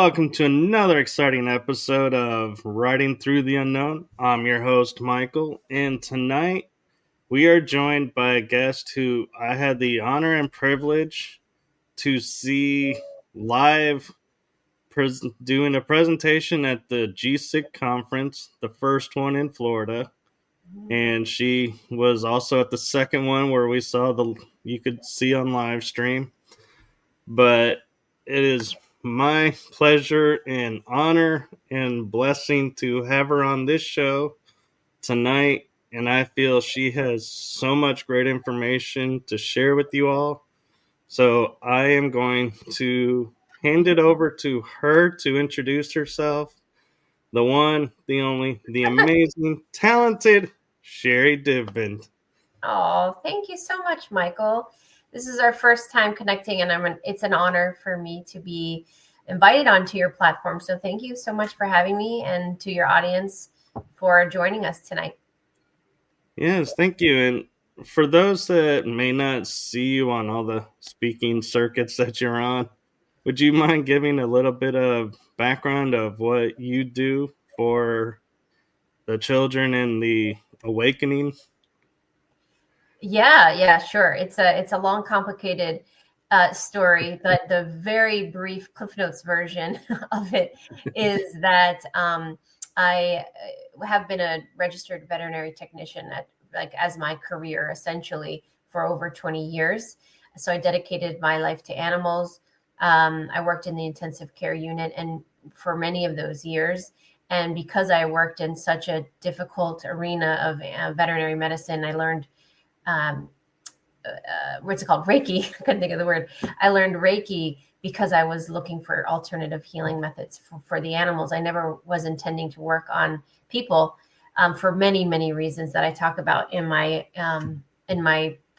welcome to another exciting episode of Riding Through the Unknown. I'm your host, Michael, and tonight we are joined by a guest who I had the honor and privilege to see live doing a presentation at the G6 conference, the first one in Florida. And she was also at the second one where we saw you could see on live stream. But it is my pleasure and honor and blessing to have her on this show tonight. And I feel she has so much great information to share with you all. So I am going to hand it over to her to introduce herself. The one, the only, the amazing, talented Sherri Divband. Oh, thank you so much, Michael. This is our first time connecting, and it's an honor for me to be invited onto your platform. So thank you so much for having me, and to your audience for joining us tonight. Yes, thank you. And for those that may not see you on all the speaking circuits that you're on, would you mind giving a little bit of background of what you do for the children in the awakening? Yeah, sure. It's a long, complicated story, but the very brief Cliff Notes version of it is that I have been a registered veterinary technician as my career essentially for over 20 years. So I dedicated my life to animals. I worked in the intensive care unit and for many of those years. And because I worked in such a difficult arena of veterinary medicine, I learned what's it called? Reiki. I couldn't think of the word. I learned Reiki because I was looking for alternative healing methods for the animals. I never was intending to work on people for many, many reasons that I talk about in my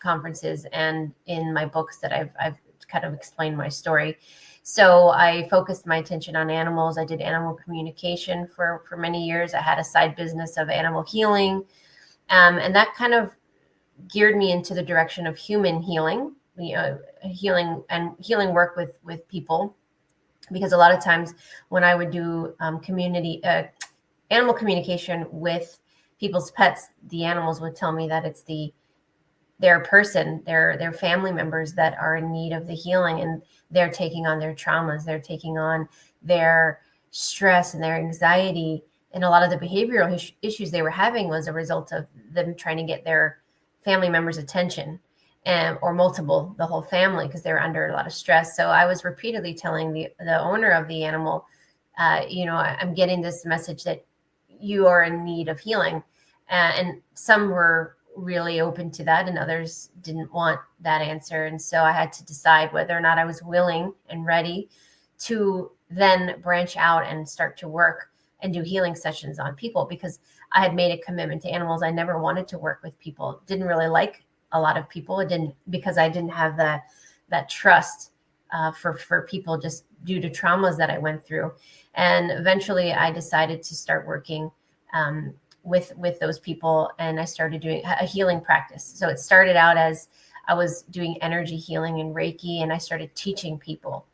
conferences and in my books that I've kind of explained my story. So I focused my attention on animals. I did animal communication for many years. I had a side business of animal healing. And that kind of geared me into the direction of human healing, healing work with people, because a lot of times when I would do animal communication with people's pets, the animals would tell me that it's their family members that are in need of the healing, and they're taking on their traumas, they're taking on their stress and their anxiety, and a lot of the behavioral issues they were having was a result of them trying to get their family members' attention, or the whole family, because they were under a lot of stress. So I was repeatedly telling the owner of the animal, I'm getting this message that you are in need of healing. And some were really open to that and others didn't want that answer. And so I had to decide whether or not I was willing and ready to then branch out and start to work and do healing sessions on people, because I had made a commitment to animals. I never wanted to work with people. Didn't really like a lot of people. Because I didn't have that trust for people, just due to traumas that I went through. And eventually I decided to start working with those people, and I started doing a healing practice. So it started out as I was doing energy healing and Reiki, and I started teaching people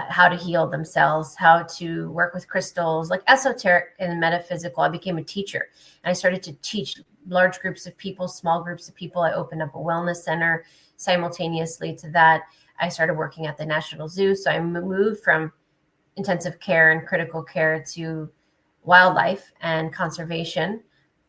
how to heal themselves, how to work with crystals, like esoteric and metaphysical. I became a teacher, and I started to teach large groups of people, small groups of people. I opened up a wellness center. Simultaneously to that, I started working at the National Zoo. So I moved from intensive care and critical care to wildlife and conservation.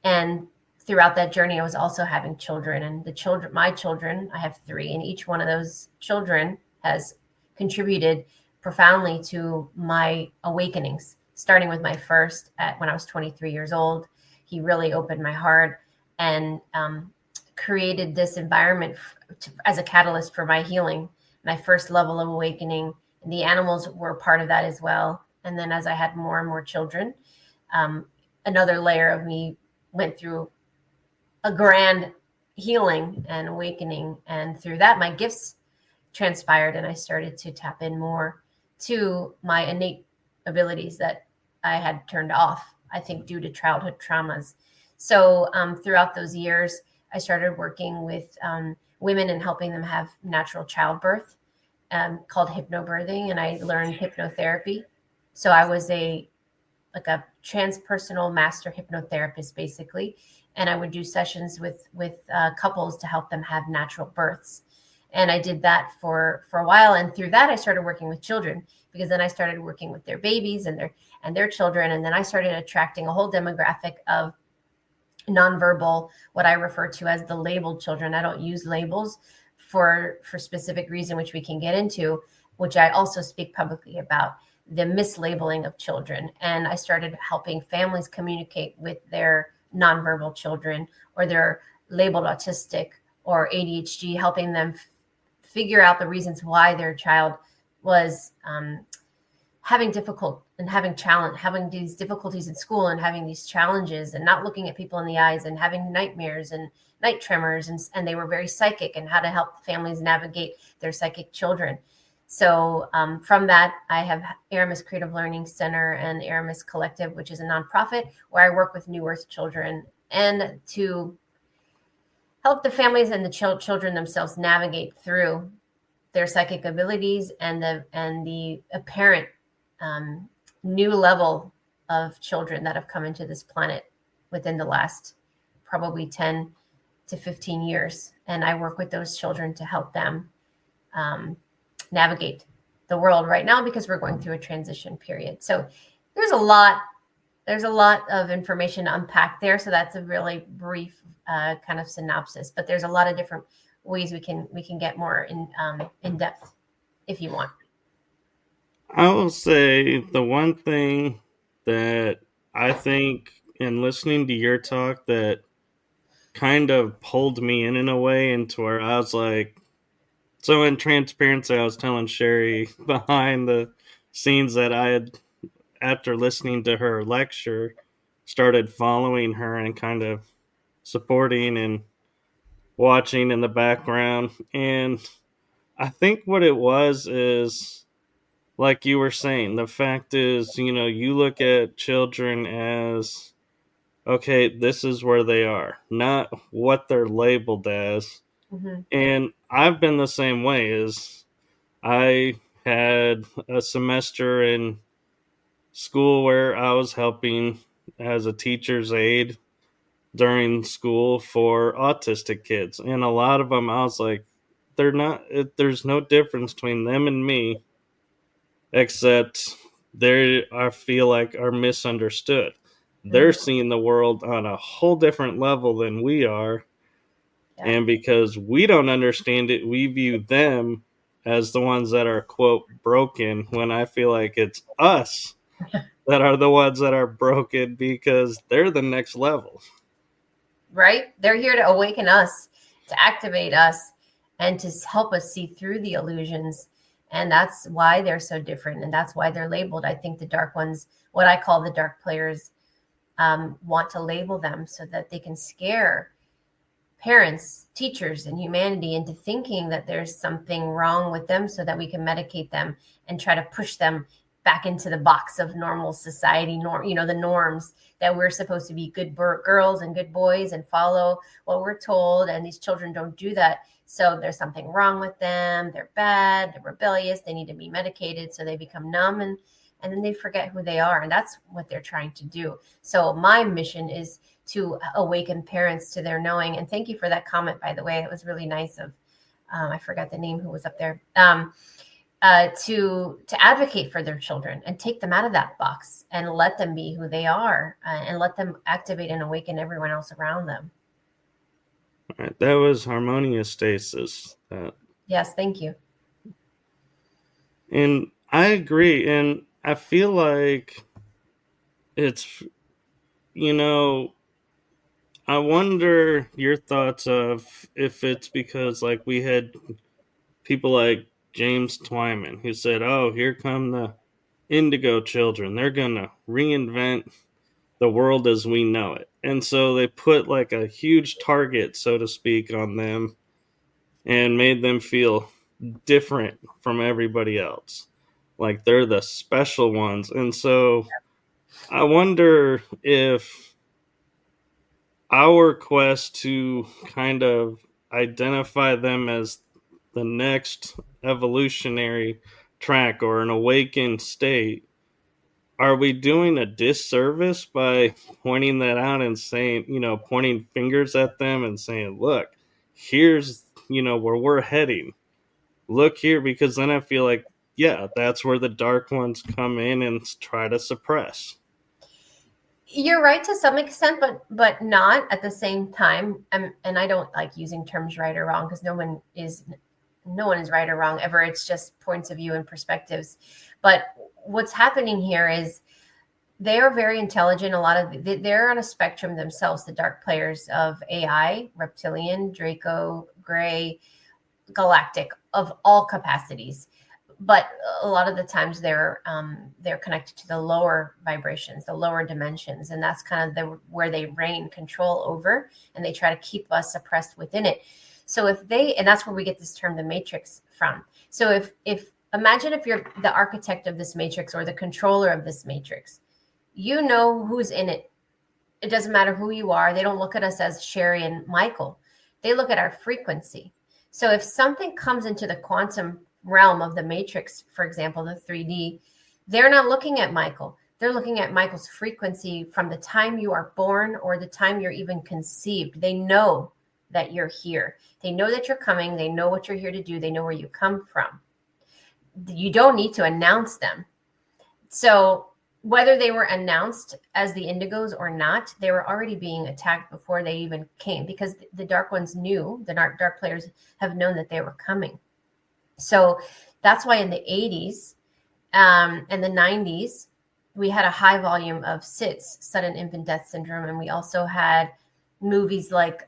And throughout that journey, I was also having children, and my children, I have 3, and each one of those children has contributed profoundly to my awakenings, starting with my first when I was 23 years old. He really opened my heart and created this environment as a catalyst for my healing, my first level of awakening. And the animals were part of that as well. And then as I had more and more children, another layer of me went through a grand healing and awakening. And through that, my gifts transpired, and I started to tap in more to my innate abilities that I had turned off, I think, due to childhood traumas. So throughout those years, I started working with women and helping them have natural childbirth, called hypnobirthing, and I learned hypnotherapy. So I was a transpersonal master hypnotherapist, basically, and I would do sessions with couples to help them have natural births. And I did that for a while, and through that, I started working with children, because then I started working with their babies and their children, and then I started attracting a whole demographic of nonverbal, what I refer to as the labeled children. I don't use labels for specific reason, which we can get into, which I also speak publicly about, the mislabeling of children. And I started helping families communicate with their nonverbal children, or their labeled autistic or ADHD, helping them figure out the reasons why their child was having difficult and having these difficulties in school, and having these challenges, and not looking at people in the eyes, and having nightmares and night tremors, and they were very psychic, and how to help families navigate their psychic children. So from that, I have Aramis Creative Learning Center and Aramis Collective, which is a nonprofit where I work with New Earth children, and to help the families and the children themselves navigate through their psychic abilities, and the apparent new level of children that have come into this planet within the last probably 10 to 15 years. And I work with those children to help them navigate the world right now, because we're going through a transition period. So there's a lot of information to unpack there. So that's a really brief kind of synopsis, but there's a lot of different ways we can get more in depth if you want. I will say the one thing that I think in listening to your talk that kind of pulled me in a way into where I was like, so in transparency, I was telling Sherri behind the scenes that I had, after listening to her lecture, started following her and kind of supporting and watching in the background. And I think what it was is, like you were saying, the fact is, you look at children as, okay, this is where they are, not what they're labeled as. Mm-hmm. And I've been the same way. As I had a semester in school where I was helping as a teacher's aide during school for autistic kids, and a lot of them I was like, there's no difference between them and me, except they, I feel like, are misunderstood. They're Mm-hmm. seeing the world on a whole different level than we are, Yeah. and because we don't understand it, we view them as the ones that are, quote, broken, when I feel like it's us that are the ones that are broken, because they're the next level. Right? They're here to awaken us, to activate us, and to help us see through the illusions. And that's why they're so different. And that's why they're labeled. I think the dark ones, what I call the dark players, want to label them so that they can scare parents, teachers, and humanity into thinking that there's something wrong with them, so that we can medicate them and try to push them back into the box of normal society the norms, that we're supposed to be good girls and good boys and follow what we're told, and these children don't do that. So there's something wrong with them, they're bad, they're rebellious, they need to be medicated, so they become numb, and then they forget who they are. And that's what they're trying to do. So my mission is to awaken parents to their knowing. And thank you for that comment, by the way. It was really nice of, I forgot the name who was up there, to advocate for their children and take them out of that box and let them be who they are, and let them activate and awaken everyone else around them. All right, that was harmonious stasis. Yes, thank you. And I agree. And I feel like it's, you know, I wonder your thoughts of if it's because, like, we had people like James Twyman who said, oh, here come the indigo children. They're going to reinvent the world as we know it. And so they put like a huge target, so to speak, on them and made them feel different from everybody else. Like they're the special ones. And so I wonder if our quest to kind of identify them as the next evolutionary track or an awakened state are we doing a disservice by pointing that out and saying, pointing fingers at them and saying, look, here's, where we're heading. Look here, because then I feel like, yeah, that's where the dark ones come in and try to suppress. You're right to some extent, but not at the same time. And I don't like using terms right or wrong, because no one is right or wrong ever. It's just points of view and perspectives. But what's happening here is they are very intelligent. A lot of they're on a spectrum themselves. The dark players of AI, reptilian, Draco, Gray, galactic, of all capacities. But a lot of the times they're connected to the lower vibrations, the lower dimensions, and that's kind of where they reign control over, and they try to keep us suppressed within it. So and that's where we get this term, the matrix, from. So if imagine if you're the architect of this matrix or the controller of this matrix, you know who's in it. It doesn't matter who you are. They don't look at us as Sherri and Michael. They look at our frequency. So if something comes into the quantum realm of the matrix, for example, the 3D, they're not looking at Michael. They're looking at Michael's frequency from the time you are born or the time you're even conceived. They know that you're here. They know that you're coming. They know what you're here to do. They know where you come from. You don't need to announce them. So whether they were announced as the indigos or not, they were already being attacked before they even came, because the dark ones knew, the dark players have known that they were coming. So that's why in the 80s and the 90s, we had a high volume of SIDS, sudden infant death syndrome. And we also had movies like,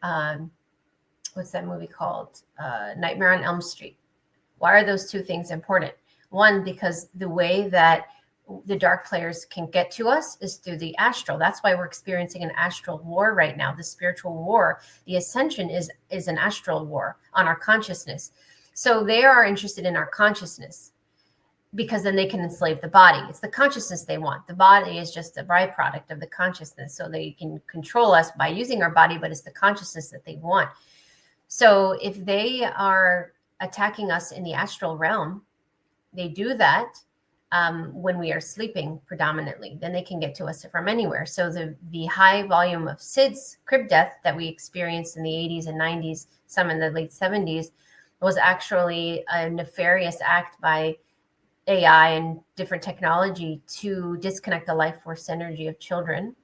what's that movie called? Nightmare on Elm Street. Why are those two things important? One, because the way that the dark players can get to us is through the astral. That's why we're experiencing an astral war right now. The spiritual war, the ascension is an astral war on our consciousness. So they are interested in our consciousness, because then they can enslave the body. It's the consciousness they want. The body is just a byproduct of the consciousness. So they can control us by using our body, but it's the consciousness that they want. So if they are attacking us in the astral realm, they do that when we are sleeping predominantly. Then they can get to us from anywhere. So the high volume of SIDS, crib death, that we experienced in the 80s and 90s, some in the late 70s, was actually a nefarious act by AI and different technology to disconnect the life force energy of children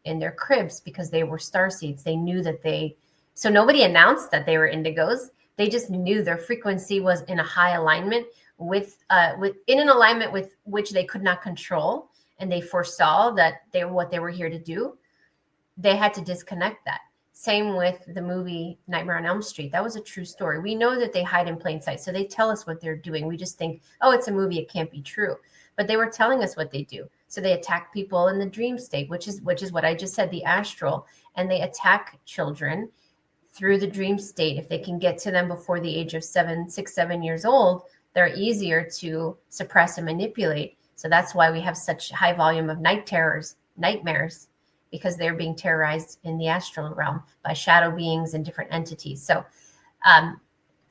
in their cribs, because they were starseeds. They knew that so nobody announced that they were indigos. They just knew their frequency was in a high alignment with an alignment with which they could not control, and they foresaw that what they were here to do. They had to disconnect that. Same with the movie Nightmare on Elm Street. That was a true story. We know that they hide in plain sight. So they tell us what they're doing. We just think, oh, it's a movie, it can't be true. But they were telling us what they do. So they attack people in the dream state, which is what I just said, the astral. And they attack children through the dream state. If they can get to them before the age of 7 years old, they're easier to suppress and manipulate. So that's why we have such high volume of night terrors, nightmares, because they're being terrorized in the astral realm by shadow beings and different entities. So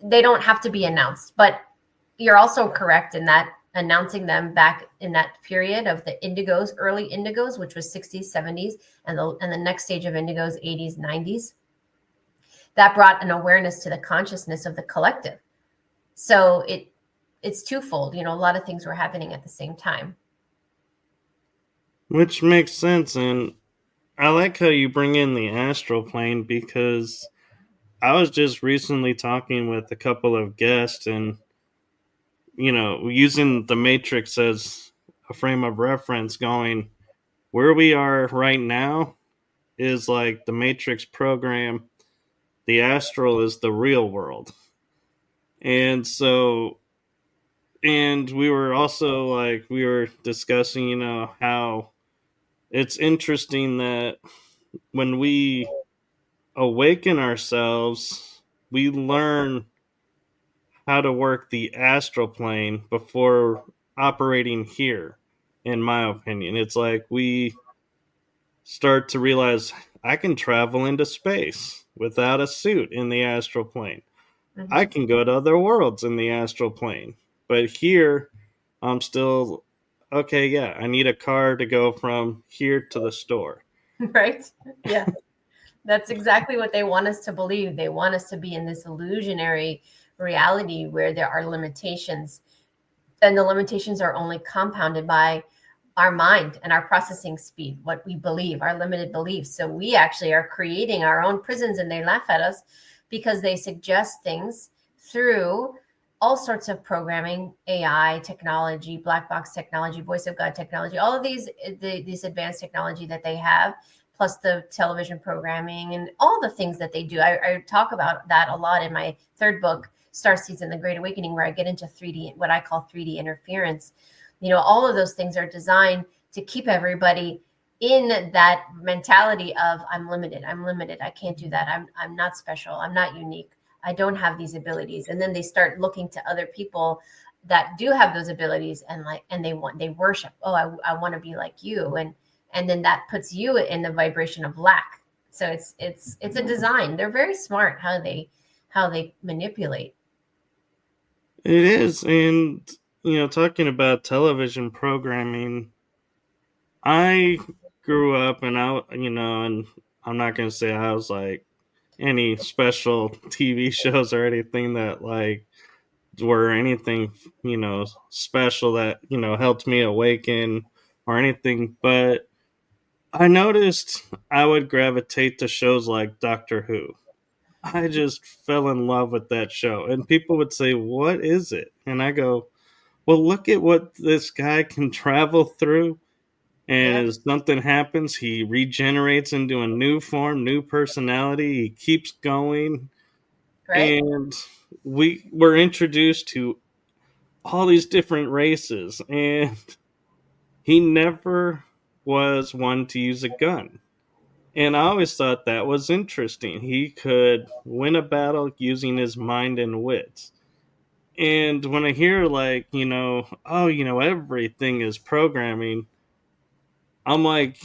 they don't have to be announced. But you're also correct in that announcing them back in that period of the indigos, early indigos, which was 60s, 70s, and the next stage of indigos, 80s, 90s, that brought an awareness to the consciousness of the collective. So it's twofold. A lot of things were happening at the same time. Which makes sense. And I like how you bring in the astral plane, because I was just recently talking with a couple of guests, and using the matrix as a frame of reference, going where we are right now is like the matrix program. The astral is the real world. And so, and we were also like, we were discussing, how it's interesting that when we awaken ourselves, we learn how to work the astral plane before operating here. In my opinion, it's like we start to realize I can travel into space without a suit in the astral plane. Mm-hmm. I can go to other worlds in the astral plane. But here, I'm still okay, yeah, I need a car to go from here to the store. Right? Yeah. That's exactly what they want us to believe. They want us to be in this illusionary reality where there are limitations, and the limitations are only compounded by our mind and our processing speed, what we believe, our limited beliefs. So we actually are creating our own prisons, and they laugh at us because they suggest things through all sorts of programming, AI technology, black box technology, voice of God technology, all of these advanced technology that they have, plus the television programming and all the things that they do. I talk about that a lot in my third book, Starseeds and the Great Awakening, where I get into 3D, what I call 3D interference. All of those things are designed to keep everybody in that mentality of I'm limited, I can't do that, I'm not special, I'm not unique, I don't have these abilities. And then they start looking to other people that do have those abilities, and they worship, oh, I want to be like you, and then that puts you in the vibration of lack. So it's a design. They're very smart how they manipulate. It is. And, talking about television programming, I grew up and I'm not going to say I was like any special TV shows or anything that like were anything, special that, helped me awaken or anything. But I noticed I would gravitate to shows like Doctor Who. I just fell in love with that show. And people would say, "What is it?" And I go, "Well, look at what this guy can travel through. Yeah. And if something happens, he regenerates into a new form, new personality. He keeps going. Right. And we were introduced to all these different races. And he never was one to use a gun. And I always thought that was interesting. He could win a battle using his mind and wits. And when I hear, like, oh, everything is programming, I'm like,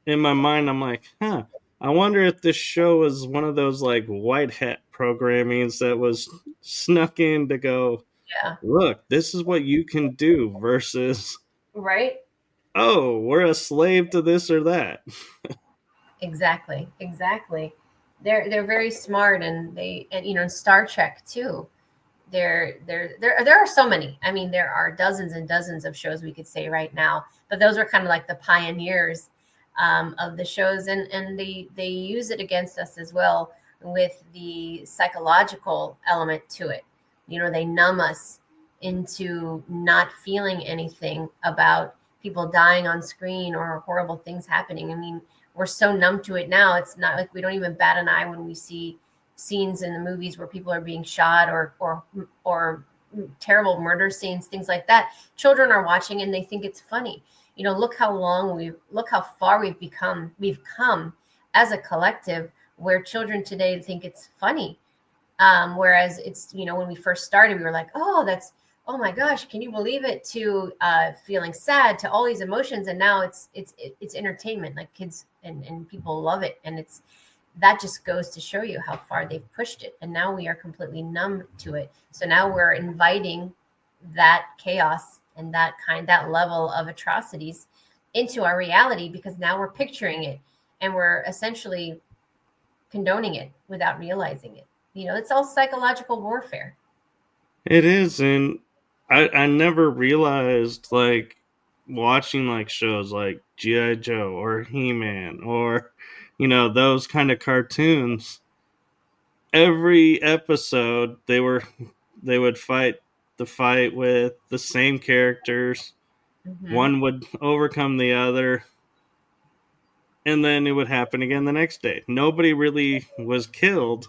in my mind, I'm like, huh, I wonder if this show is one of those, like, white hat programmings that was snuck in to go, Yeah. look, this is what you can do versus, Right. oh, we're a slave to this or that. Exactly. Exactly. They're very smart, and Star Trek too. There are so many. I mean, there are dozens and dozens of shows we could say right now, but those are kind of like the pioneers of the shows, and they use it against us as well with the psychological element to it. They numb us into not feeling anything about people dying on screen or horrible things happening. I mean, we're so numb to it now. It's not like we don't even bat an eye when we see scenes in the movies where people are being shot or terrible murder scenes, things like that. Children are watching and they think it's funny. Look how far we've come as a collective, where children today think it's funny. Whereas when we first started, we were like, oh my gosh, can you believe it, to feeling sad, to all these emotions. And now it's entertainment, like kids and people love it. And that just goes to show you how far they've pushed it. And now we are completely numb to it. So now we're inviting that chaos and that level of atrocities into our reality, because now we're picturing it and we're essentially condoning it without realizing it. It's all psychological warfare. It is. And I never realized, like, watching, like, shows like G.I. Joe or He Man or, those kind of cartoons. Every episode, they would fight the fight with the same characters. Mm-hmm. One would overcome the other, and then it would happen again the next day. Nobody really was killed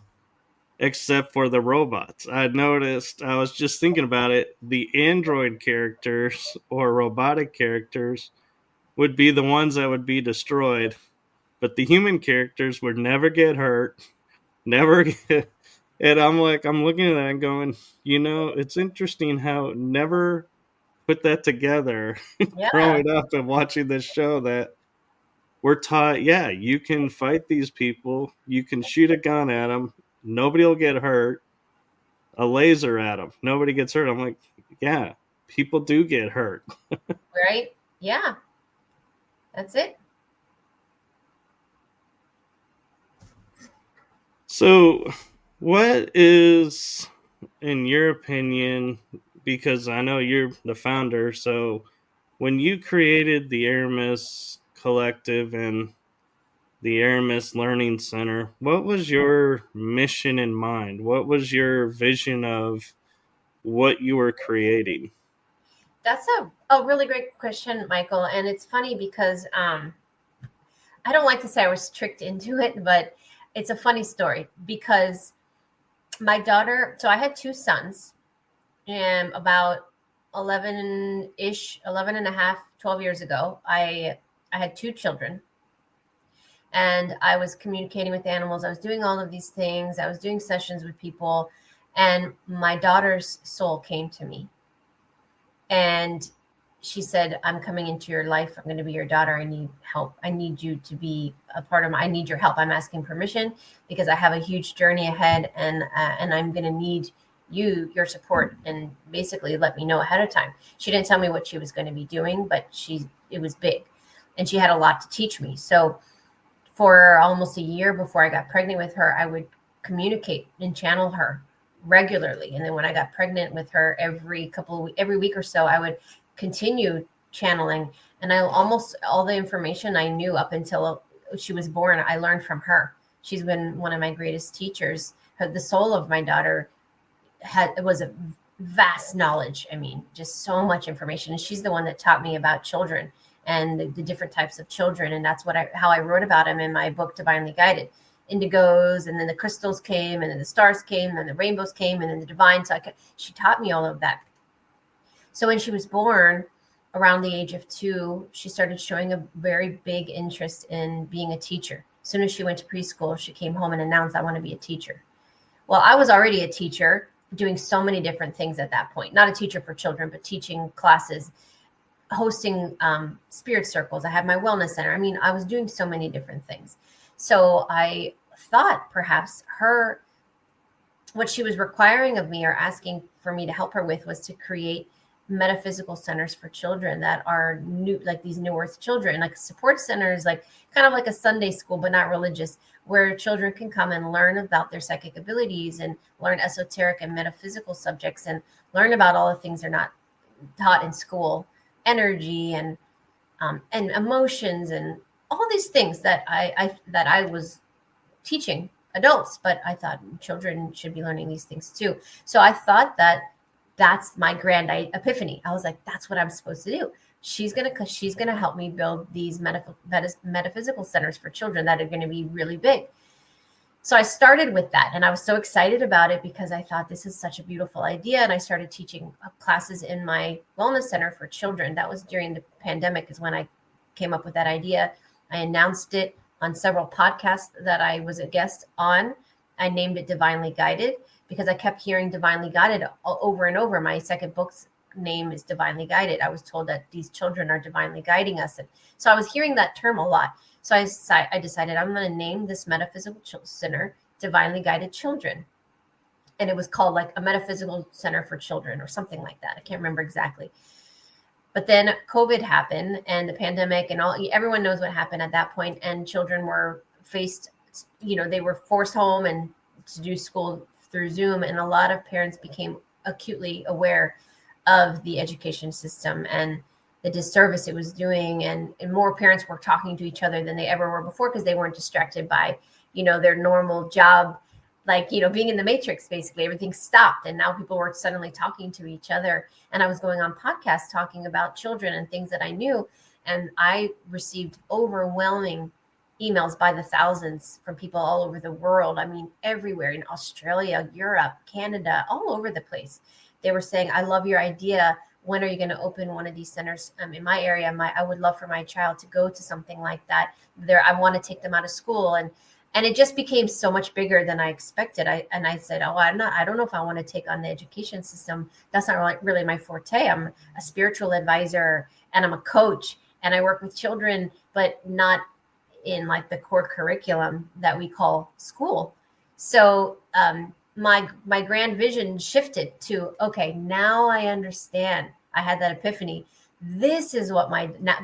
except for the robots. I noticed, I was just thinking about it, the android characters or robotic characters would be the ones that would be destroyed, but the human characters would never get hurt, never get. And I'm like, I'm looking at that and going, it's interesting how never put that together Yeah. growing up and watching this show, that we're taught, yeah, you can fight these people, you can shoot a gun at them, nobody will get hurt, a laser at them, nobody gets hurt. I'm like, yeah, people do get hurt. Right? Yeah, that's it. So, what is, in your opinion, because I know you're the founder, so when you created the Aramis Collective and the Aramis Learning Center, what was your mission in mind? What was your vision of what you were creating? That's a really great question, Michael. And it's funny because I don't like to say I was tricked into it, but it's a funny story because my daughter, so I had two sons, and about 11-ish, 11 and a half, 12 years ago, I had two children, and I was communicating with animals. I was doing all of these things. I was doing sessions with people, and my daughter's soul came to me, and she said, I'm coming into your life. I'm going to be your daughter. I need help. I need you to be a part of I need your help. I'm asking permission because I have a huge journey ahead, and I'm going to need your support, and basically let me know ahead of time. She didn't tell me what she was going to be doing, but it was big, and she had a lot to teach me. So for almost a year before I got pregnant with her, I would communicate and channel her regularly. And then when I got pregnant with her, every week or so, I would continue channeling. And I almost all the information I knew up until she was born, I learned from her. She's been one of my greatest teachers. The soul of my daughter was a vast knowledge. I mean, just so much information. And she's the one that taught me about children and the different types of children. And that's how I wrote about them in my book, Divinely Guided. Indigos, and then the crystals came, and then the stars came, and then the rainbows came, and then the divine. She taught me all of that. So when she was born, around the age of 2, she started showing a very big interest in being a teacher. As soon as she went to preschool, she came home and announced, I want to be a teacher. Well, I was already a teacher doing so many different things at that point. Not a teacher for children, but teaching classes, hosting spirit circles. I had my wellness center. I mean, I was doing so many different things. So I thought perhaps what she was requiring of me or asking for me to help her with was to create metaphysical centers for children that are new, like these new earth children, like support centers, like kind of like a Sunday school, but not religious, where children can come and learn about their psychic abilities and learn esoteric and metaphysical subjects and learn about all the things they're not taught in school, energy and emotions and all these things that I was teaching adults, but I thought children should be learning these things too. So I thought that's my grand epiphany. I was like, that's what I'm supposed to do. She's gonna help me build these metaphysical centers for children that are going to be really big. So I started with that, and I was so excited about it because I thought this is such a beautiful idea. And I started teaching classes in my wellness center for children. That was during the pandemic is when I came up with that idea. I announced it on several podcasts that I was a guest on. I named it Divinely Guided because I kept hearing Divinely Guided over and over. My second book's name is Divinely Guided. I was told that these children are divinely guiding us. And so I was hearing that term a lot. So I decided I'm going to name this metaphysical center Divinely Guided Children. And it was called like a metaphysical center for children or something like that. I can't remember exactly. But then COVID happened and the pandemic and everyone knows what happened at that point. And children were faced, they were forced home and to do school through Zoom. And a lot of parents became acutely aware of the education system and the disservice it was doing. And more parents were talking to each other than they ever were before because they weren't distracted by, their normal job, like, being in the matrix, basically everything stopped. And now people were suddenly talking to each other. And I was going on podcasts talking about children and things that I knew. And I received overwhelming emails by the thousands from people all over the world. I mean, everywhere in Australia, Europe, Canada, all over the place. They were saying, I love your idea. When are you going to open one of these centers in my area? I would love for my child to go to something like that. I want to take them out of school. And it just became so much bigger than I expected. I said, I don't know if I want to take on the education system. That's not really my forte. I'm a spiritual advisor and I'm a coach and I work with children, but not in like the core curriculum that we call school. So my grand vision shifted to, okay, now I understand. I had that epiphany this is what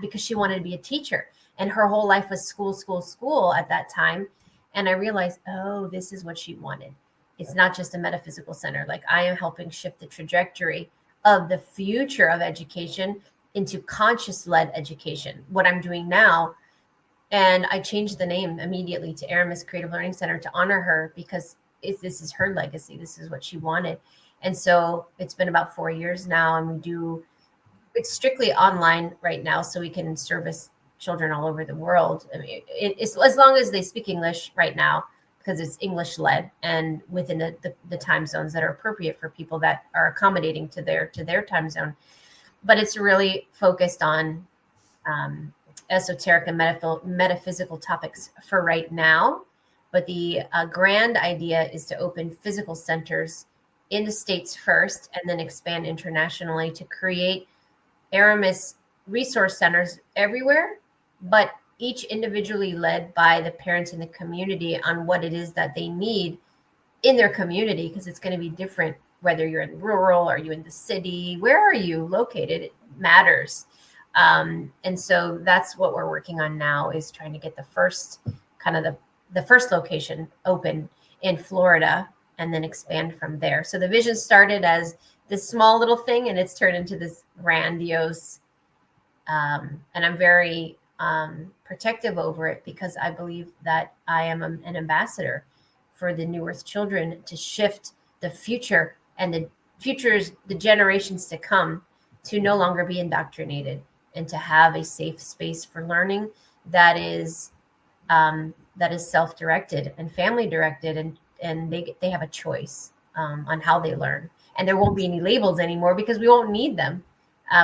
because she wanted to be a teacher, and her whole life was school at that time. And I realized, oh, this is what she wanted. It's not just a metaphysical center. Like, I am helping shift the trajectory of the future of education into conscious-led education, what I'm doing now. And I changed the name immediately to Aramis Creative Learning Center to honor her, because this is her legacy. This is what she wanted. And so it's been about 4 years now, and it's strictly online right now, so we can service children all over the world. I mean, it's as long as they speak English right now, because it's English led and within the time zones that are appropriate for people that are accommodating to their time zone. But it's really focused on esoteric and metaphysical topics for right now. But the grand idea is to open physical centers in the States first, and then expand internationally to create Aramis resource centers everywhere, but each individually led by the parents in the community on what it is that they need in their community, because it's going to be different whether you're in rural or you in the city. Where are you located? It matters. And so that's what we're working on now, is trying to get the first the first location open in Florida, and then expand from there. So the vision started as this small little thing, and it's turned into this grandiose, and I'm very protective over it, because I believe that I am an ambassador for the New Earth children to shift the future, and the generations to come, to no longer be indoctrinated, and to have a safe space for learning that is self-directed and family-directed, and they have a choice on how they learn. And there won't be any labels anymore, because we won't need them.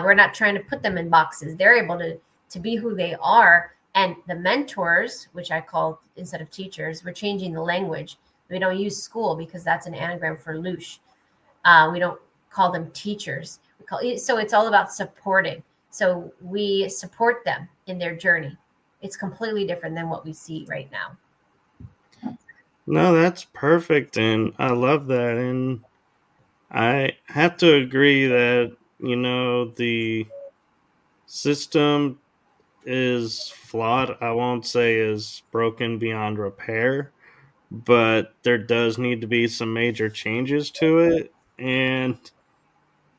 We're not trying to put them in boxes. They're able to be who they are. And the mentors, which I call, instead of teachers, we're changing the language. We don't use school, because that's an anagram for louche. We don't call them teachers. So it's all about supporting. So we support them in their journey. It's completely different than what we see right now. No, that's perfect, and I love that. And I have to agree that, the system is flawed. I won't say is broken beyond repair, but there does need to be some major changes to it. And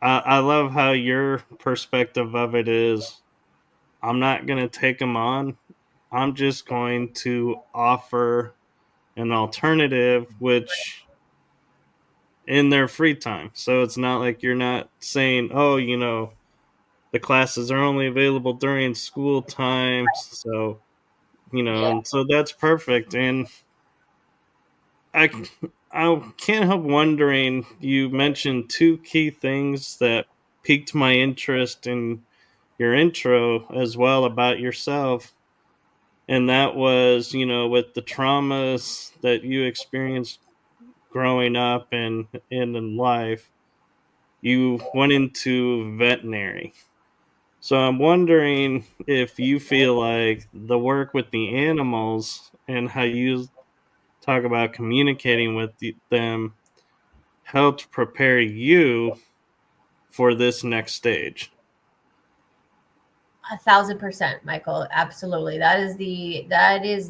I love how your perspective of it is, I'm not going to take them on. I'm just going to offer an alternative, which in their free time. So it's not like you're not saying, oh, the classes are only available during school times. So, Yeah. and so that's perfect. And I, I can't help wondering, you mentioned two key things that piqued my interest in your intro as well about yourself. And that was, with the traumas that you experienced growing up and in life, you went into veterinary. So I'm wondering if you feel like the work with the animals and how you talk about communicating with them helped prepare you for this next stage. 1,000%, Michael. Absolutely. That is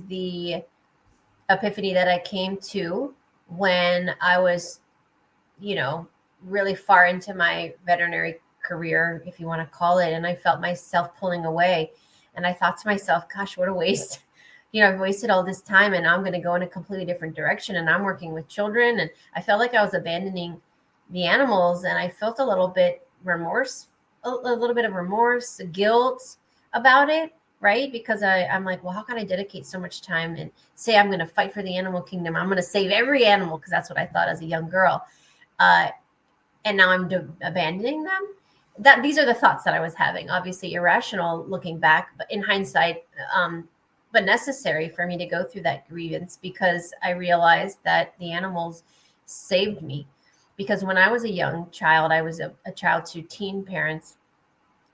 the epiphany that I came to when I was, really far into my veterinary career, if you want to call it. And I felt myself pulling away. And I thought to myself, gosh, what a waste. I've wasted all this time, and I'm going to go in a completely different direction. And I'm working with children. And I felt like I was abandoning the animals. And I felt a little bit a little bit of remorse, guilt about it. Right. Because I'm like, well, how can I dedicate so much time and say I'm going to fight for the animal kingdom? I'm going to save every animal, because that's what I thought as a young girl. And now I'm abandoning them. These are the thoughts that I was having. Obviously irrational looking back, but in hindsight, but necessary for me to go through that grievance, because I realized that the animals saved me. Because when I was a young child, I was a child to teen parents.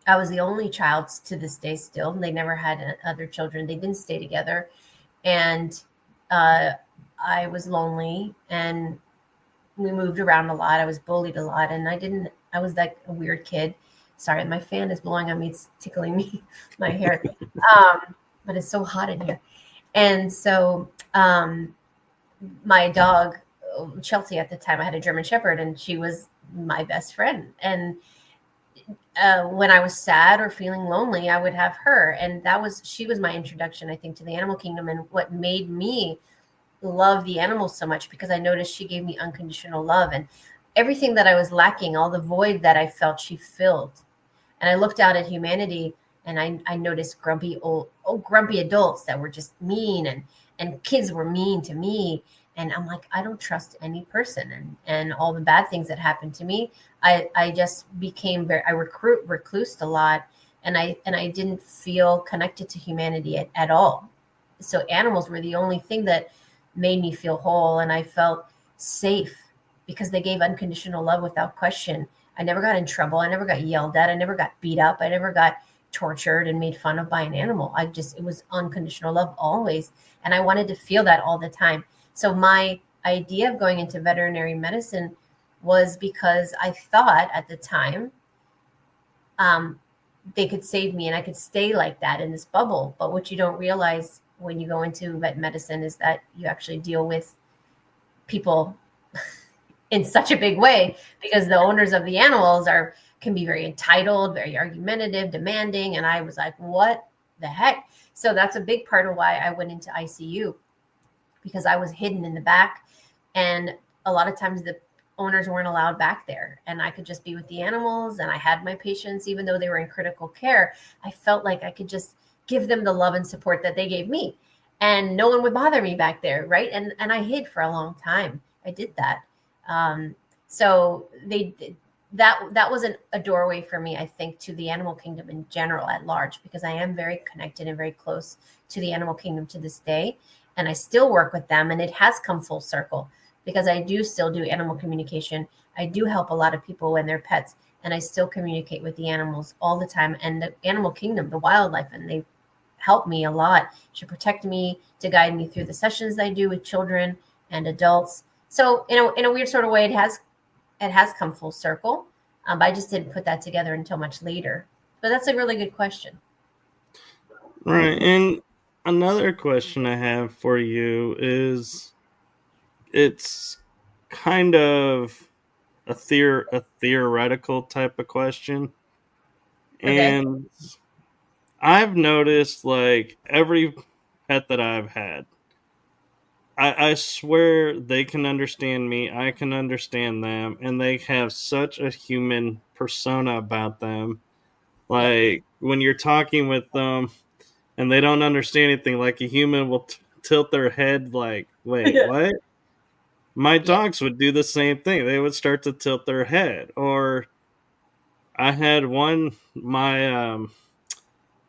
I was the only child to this day still. They never had other children. They didn't stay together. And I was lonely, and we moved around a lot. I was bullied a lot, and I was like a weird kid. Sorry, my fan is blowing on me. It's tickling me, my hair. But it's so hot in here. And so my dog, Chelsea, at the time, I had a German Shepherd, and she was my best friend. And when I was sad or feeling lonely, I would have her. And she was my introduction, I think, to the animal kingdom, and what made me love the animals so much, because I noticed she gave me unconditional love, and everything that I was lacking, all the void that I felt, she filled. And I looked out at humanity, and I noticed grumpy adults that were just mean, and kids were mean to me. And I'm like, I don't trust any person, and all the bad things that happened to me. I just became reclused a lot, and I didn't feel connected to humanity at all. So animals were the only thing that made me feel whole, and I felt safe because they gave unconditional love without question. I never got in trouble. I never got yelled at. I never got beat up. I never got tortured and made fun of by an animal. It was unconditional love always. And I wanted to feel that all the time. So my idea of going into veterinary medicine was because I thought at the time they could save me and I could stay like that in this bubble. But what you don't realize when you go into vet medicine is that you actually deal with people in such a big way, because the owners of the animals can be very entitled, very argumentative, demanding. And I was like, what the heck? So that's a big part of why I went into ICU, because I was hidden in the back. And a lot of times the owners weren't allowed back there, and I could just be with the animals, and I had my patients, even though they were in critical care. I felt like I could just give them the love and support that they gave me, and no one would bother me back there. Right. And I hid for a long time. I did that. So that wasn't a doorway for me, I think, to the animal kingdom in general at large, because I am very connected and very close to the animal kingdom to this day. And I still work with them, and it has come full circle, because I do still do animal communication. I do help a lot of people and their pets, and I still communicate with the animals all the time, and the animal kingdom, the wildlife, and they help me a lot to protect me, to guide me through the sessions I do with children and adults. So in a weird sort of way, it has come full circle. But I just didn't put that together until much later. But that's a really good question. Right. And another question I have for you is, it's kind of a theoretical type of question. Okay. And I've noticed, like, every pet that I've had, I swear they can understand me, I can understand them, and they have such a human persona about them. Yeah. Like, when you're talking with them and they don't understand anything, like a human will tilt their head, like, wait, what? My Yeah. dogs would do the same thing. They would start to tilt their head. Or I had my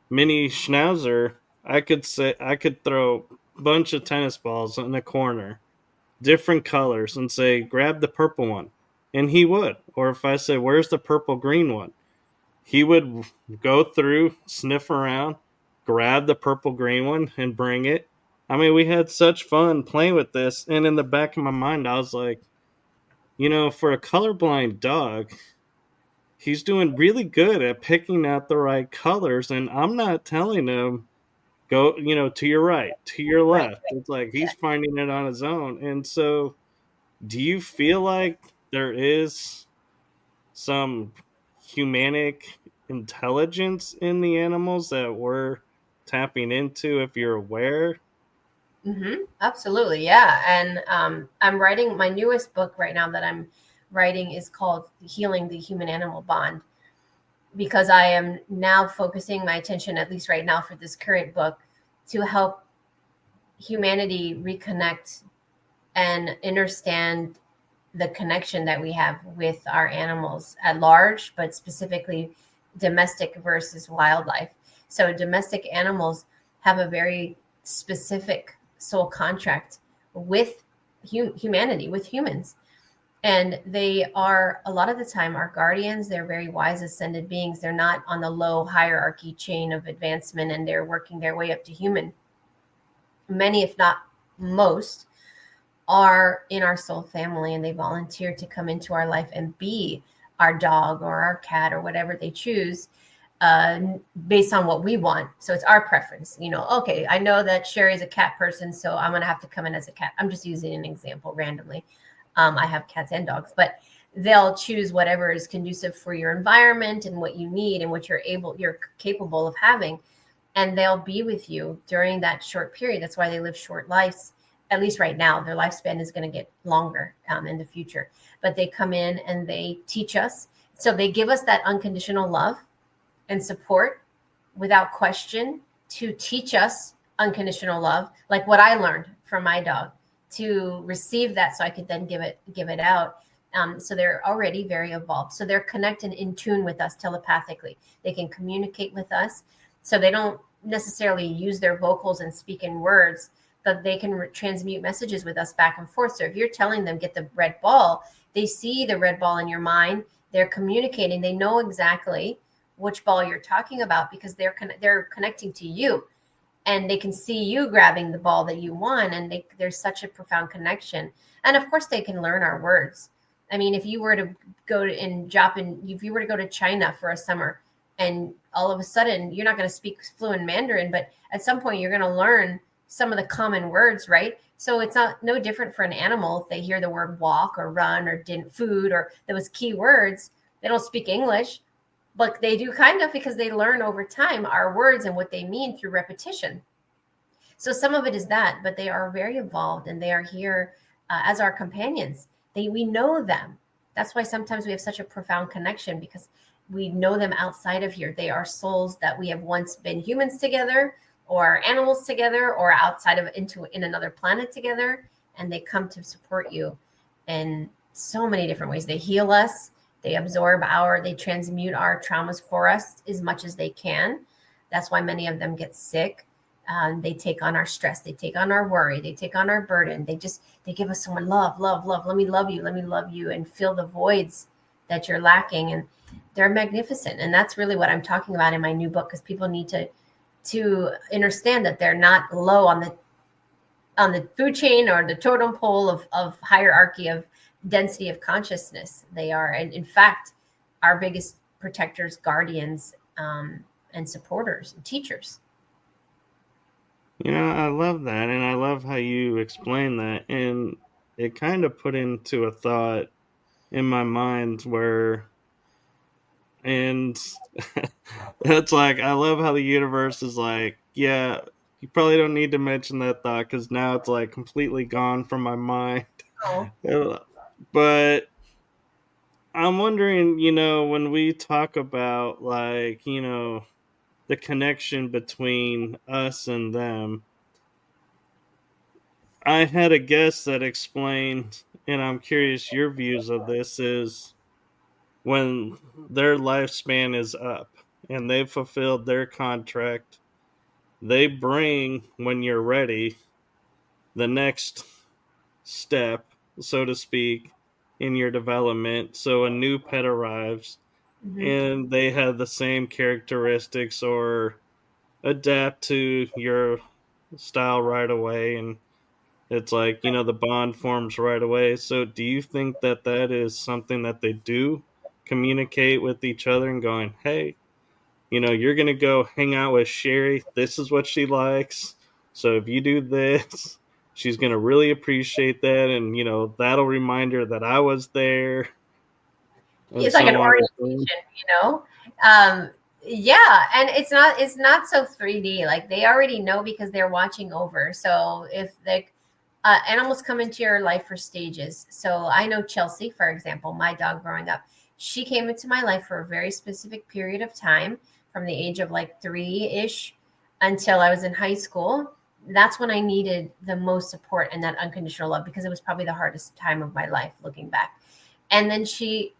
mini schnauzer. I could throw a bunch of tennis balls in a corner, different colors, and say, grab the purple one. And he would. Or if I said, where's the purple green one? He would go through, sniff around, grab the purple green one, and bring it. I mean, we had such fun playing with this. And in the back of my mind, I was like, for a colorblind dog, he's doing really good at picking out the right colors. And I'm not telling him, go, to your right, to your Right. left. It's like Yeah. he's finding it on his own. And so, do you feel like there is some humanic intelligence in the animals that we're tapping into, if you're aware? Absolutely. Yeah. And I'm writing my newest book right now that I'm writing is called Healing the Human Animal Bond, because I am now focusing my attention, at least right now for this current book, to help humanity reconnect and understand the connection that we have with our animals at large, but specifically domestic versus wildlife. So domestic animals have a very specific soul contract with humanity, with humans. And they are, a lot of the time, our guardians. They're very wise, ascended beings. They're not on the low hierarchy chain of advancement, and they're working their way up to human. Many, if not most, are in our soul family, and they volunteer to come into our life and be our dog or our cat or whatever they choose, based on what we want. So it's our preference. Okay, I know that Sherri's a cat person, so I'm going to have to come in as a cat. I'm just using an example randomly. I have cats and dogs, but they'll choose whatever is conducive for your environment and what you need and what you're capable of having. And they'll be with you during that short period. That's why they live short lives. At least right now, their lifespan is going to get longer in the future. But they come in and they teach us. So they give us that unconditional love and support without question to teach us unconditional love, like what I learned from my dog, to receive that so I could then give it out. So they're already very evolved. So they're connected in tune with us telepathically. They can communicate with us. So they don't necessarily use their vocals and speak in words, but they can transmute messages with us back and forth. So if you're telling them, get the red ball, they see the red ball in your mind. They're communicating. They know exactly which ball you're talking about because they're connecting to you, and they can see you grabbing the ball that you want. And there's such a profound connection. And of course they can learn our words. I mean, if you were to go to China for a summer, and all of a sudden you're not going to speak fluent Mandarin, but at some point you're going to learn some of the common words, right? So it's no different for an animal. If they hear the word walk or run or food or those key words, they don't speak English, but they do kind of, because they learn over time our words and what they mean through repetition. So some of it is that, but they are very evolved, and they are here as our companions. We know them. That's why sometimes we have such a profound connection, because we know them outside of here. They are souls that we have once been humans together, or animals together, or outside of in another planet together, and they come to support you in so many different ways. They heal us. They they transmute our traumas for us as much as they can. That's why many of them get sick. They take on our stress. They take on our worry. They take on our burden. They give us so much love, love, love. Let me love you. Let me love you, and fill the voids that you're lacking. And they're magnificent. And that's really what I'm talking about in my new book, because people need to understand that they're not low on the food chain or the totem pole of hierarchy of density of consciousness. They are, and in fact, our biggest protectors, guardians, and supporters and teachers. I love that, and I love how you explain that, and it kind of put into a thought in my mind and it's like, I love how the universe is like, yeah, you probably don't need to mention that thought, because now it's like completely gone from my mind. Oh. But I'm wondering, when we talk about, like, the connection between us and them, I had a guest that explained, and I'm curious your views of this, is when their lifespan is up and they've fulfilled their contract, they bring, when you're ready, the next step, so to speak, in your development. So a new pet arrives, Mm-hmm. and they have the same characteristics or adapt to your style right away, and it's like, the bond forms right away. So do you think that that is something that they do communicate with each other and going, hey, you're going to go hang out with Sherri, this is what she likes, so if you do this, she's going to really appreciate that, and that'll remind her that I was there, and It's like an so on and so on. orientation. Yeah, and it's not so 3D. Like, they already know because they're watching over. So if the animals come into your life for stages. So I know Chelsea, for example, my dog growing up, she came into my life for a very specific period of time, from the age of like 3-ish until I was in high school. That's when I needed the most support and that unconditional love, because it was probably the hardest time of my life looking back. And then she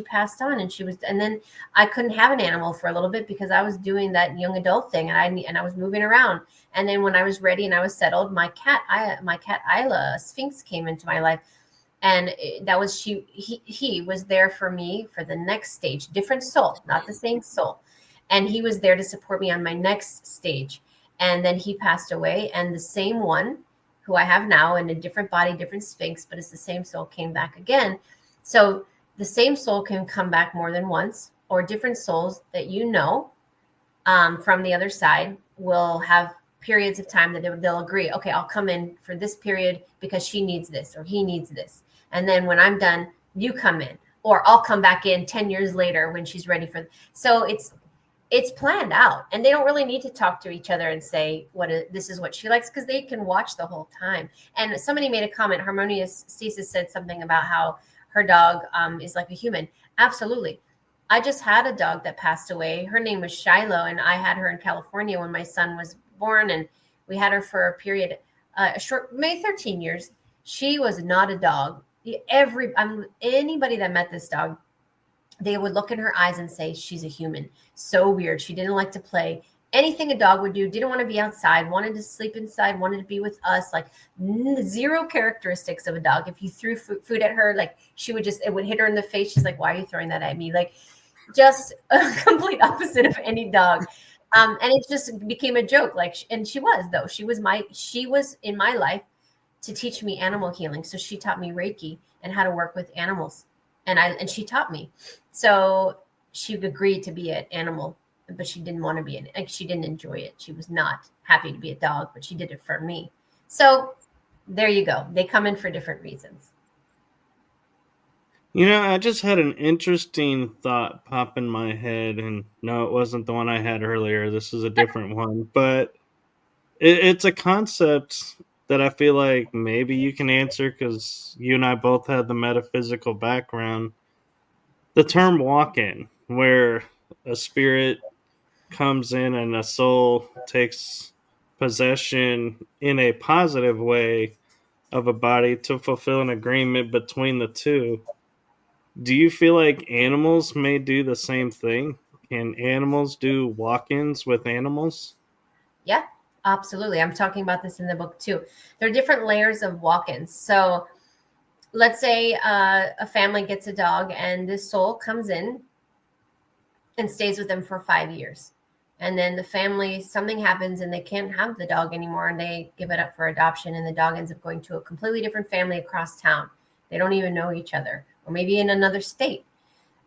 passed on, and then I couldn't have an animal for a little bit because I was doing that young adult thing, and I was moving around. And then when I was ready and I was settled, my cat Isla, a Sphinx, came into my life, and he was there for me for the next stage, different soul, not the same soul. And he was there to support me on my next stage. And then he passed away, and the same one who I have now in a different body, different Sphinx, but it's the same soul, came back again. So the same soul can come back more than once, or different souls that from the other side will have periods of time that they'll agree, okay, I'll come in for this period because she needs this or he needs this. And then when I'm done, you come in, or I'll come back in 10 years later when she's ready for. So it's planned out, and they don't really need to talk to each other and say this is what she likes, because they can watch the whole time. And somebody made a comment, Harmonious Ceases said something about how her dog is like a human. Absolutely. I just had a dog that passed away. Her name was Shiloh, and I had her in California when my son was born, and we had her for a period, maybe 13 years. She was not a dog. Anybody that met this dog, they would look in her eyes and say, she's a human. So weird. She didn't like to play. Anything a dog would do, didn't want to be outside, wanted to sleep inside, wanted to be with us, like zero characteristics of a dog. If you threw food at her, like it would hit her in the face. She's like, why are you throwing that at me? Like, just a complete opposite of any dog. And it just became a joke. And she was in my life to teach me animal healing. So she taught me Reiki and how to work with animals. And she taught me. So she agreed to be an animal, but she didn't want to be she didn't enjoy it. She was not happy to be a dog, but she did it for me. So there you go. They come in for different reasons. I just had an interesting thought pop in my head, and no, it wasn't the one I had earlier. This is a different one, but it's a concept that I feel like maybe you can answer, because you and I both had the metaphysical background. The term walk-in, where a spirit comes in and a soul takes possession in a positive way of a body to fulfill an agreement between the two. Do you feel like animals may do the same thing? Can animals do walk-ins with animals? Yeah, absolutely. I'm talking about this in the book too. There are different layers of walk-ins. So let's say a family gets a dog, and this soul comes in and stays with them for 5 years. And then the family, something happens and they can't have the dog anymore, and they give it up for adoption, and the dog ends up going to a completely different family across town. They don't even know each other, or maybe in another state.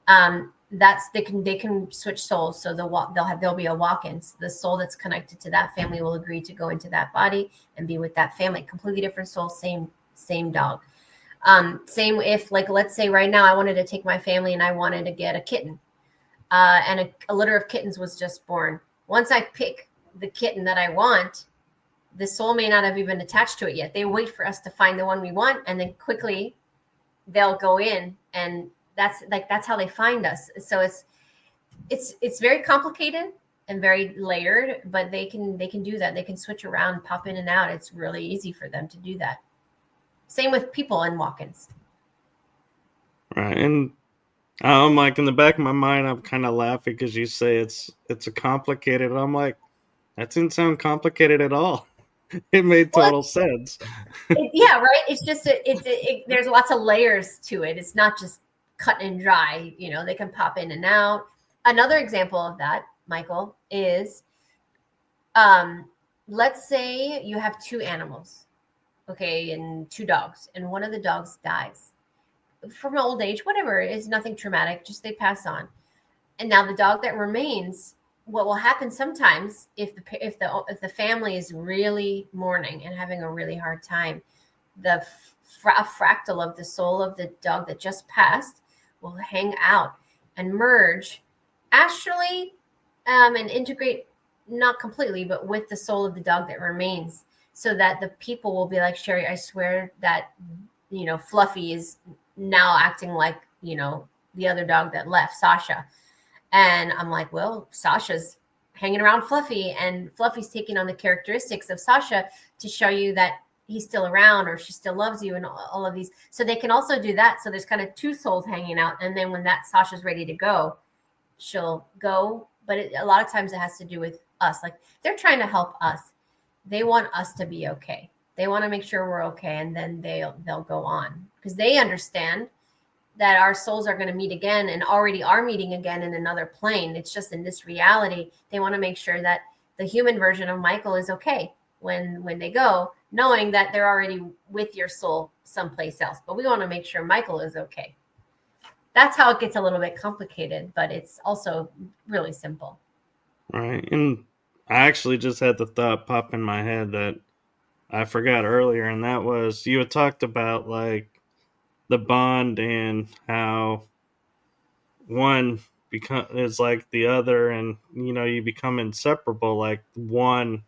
They can switch souls. So there'll be a walk-in. So the soul that's connected to that family will agree to go into that body and be with that family. Completely different soul, same dog. Same if, like, let's say right now I wanted to take my family and I wanted to get a kitten. And a litter of kittens was just born. Once I pick the kitten that I want, the soul may not have even attached to it yet. They wait for us to find the one we want, and then quickly they'll go in, and that's how they find us. So it's very complicated and very layered, but they can do that. They can switch around, pop in and out. It's really easy for them to do that. Same with people and walk-ins. Right. And I'm like, in the back of my mind, I'm kind of laughing because you say it's a complicated. I'm like, that didn't sound complicated at all. It made Well, total sense. yeah, right. It's just there's lots of layers to it. It's not just cut and dry. They can pop in and out. Another example of that, Michael, is let's say you have two animals, okay, and two dogs, and one of the dogs dies from old age, whatever. It's nothing traumatic, just they pass on. And now the dog that remains, what will happen sometimes if the family is really mourning and having a really hard time, the fractal of the soul of the dog that just passed will hang out and merge astrally, and integrate, not completely, but with the soul of the dog that remains, so that the people will be like, Sherri, I swear that Fluffy is now acting like the other dog that left, Sasha. And I'm like, well, Sasha's hanging around Fluffy, and Fluffy's taking on the characteristics of Sasha to show you that he's still around, or she still loves you, and all of these. So they can also do that. So there's kind of two souls hanging out. And then when that Sasha's ready to go, she'll go. But a lot of times it has to do with us. Like, they're trying to help us. They want us to be okay. They want to make sure we're okay. And then they'll go on, because they understand that our souls are going to meet again, and already are meeting again in another plane. It's just in this reality. They want to make sure that the human version of Michael is okay when they go, knowing that they're already with your soul someplace else. But we want to make sure Michael is okay. That's how it gets a little bit complicated, but it's also really simple. Right. And I actually just had the thought pop in my head that I forgot earlier, and that was you had talked about like the bond and how one become is like the other, and you become inseparable like one.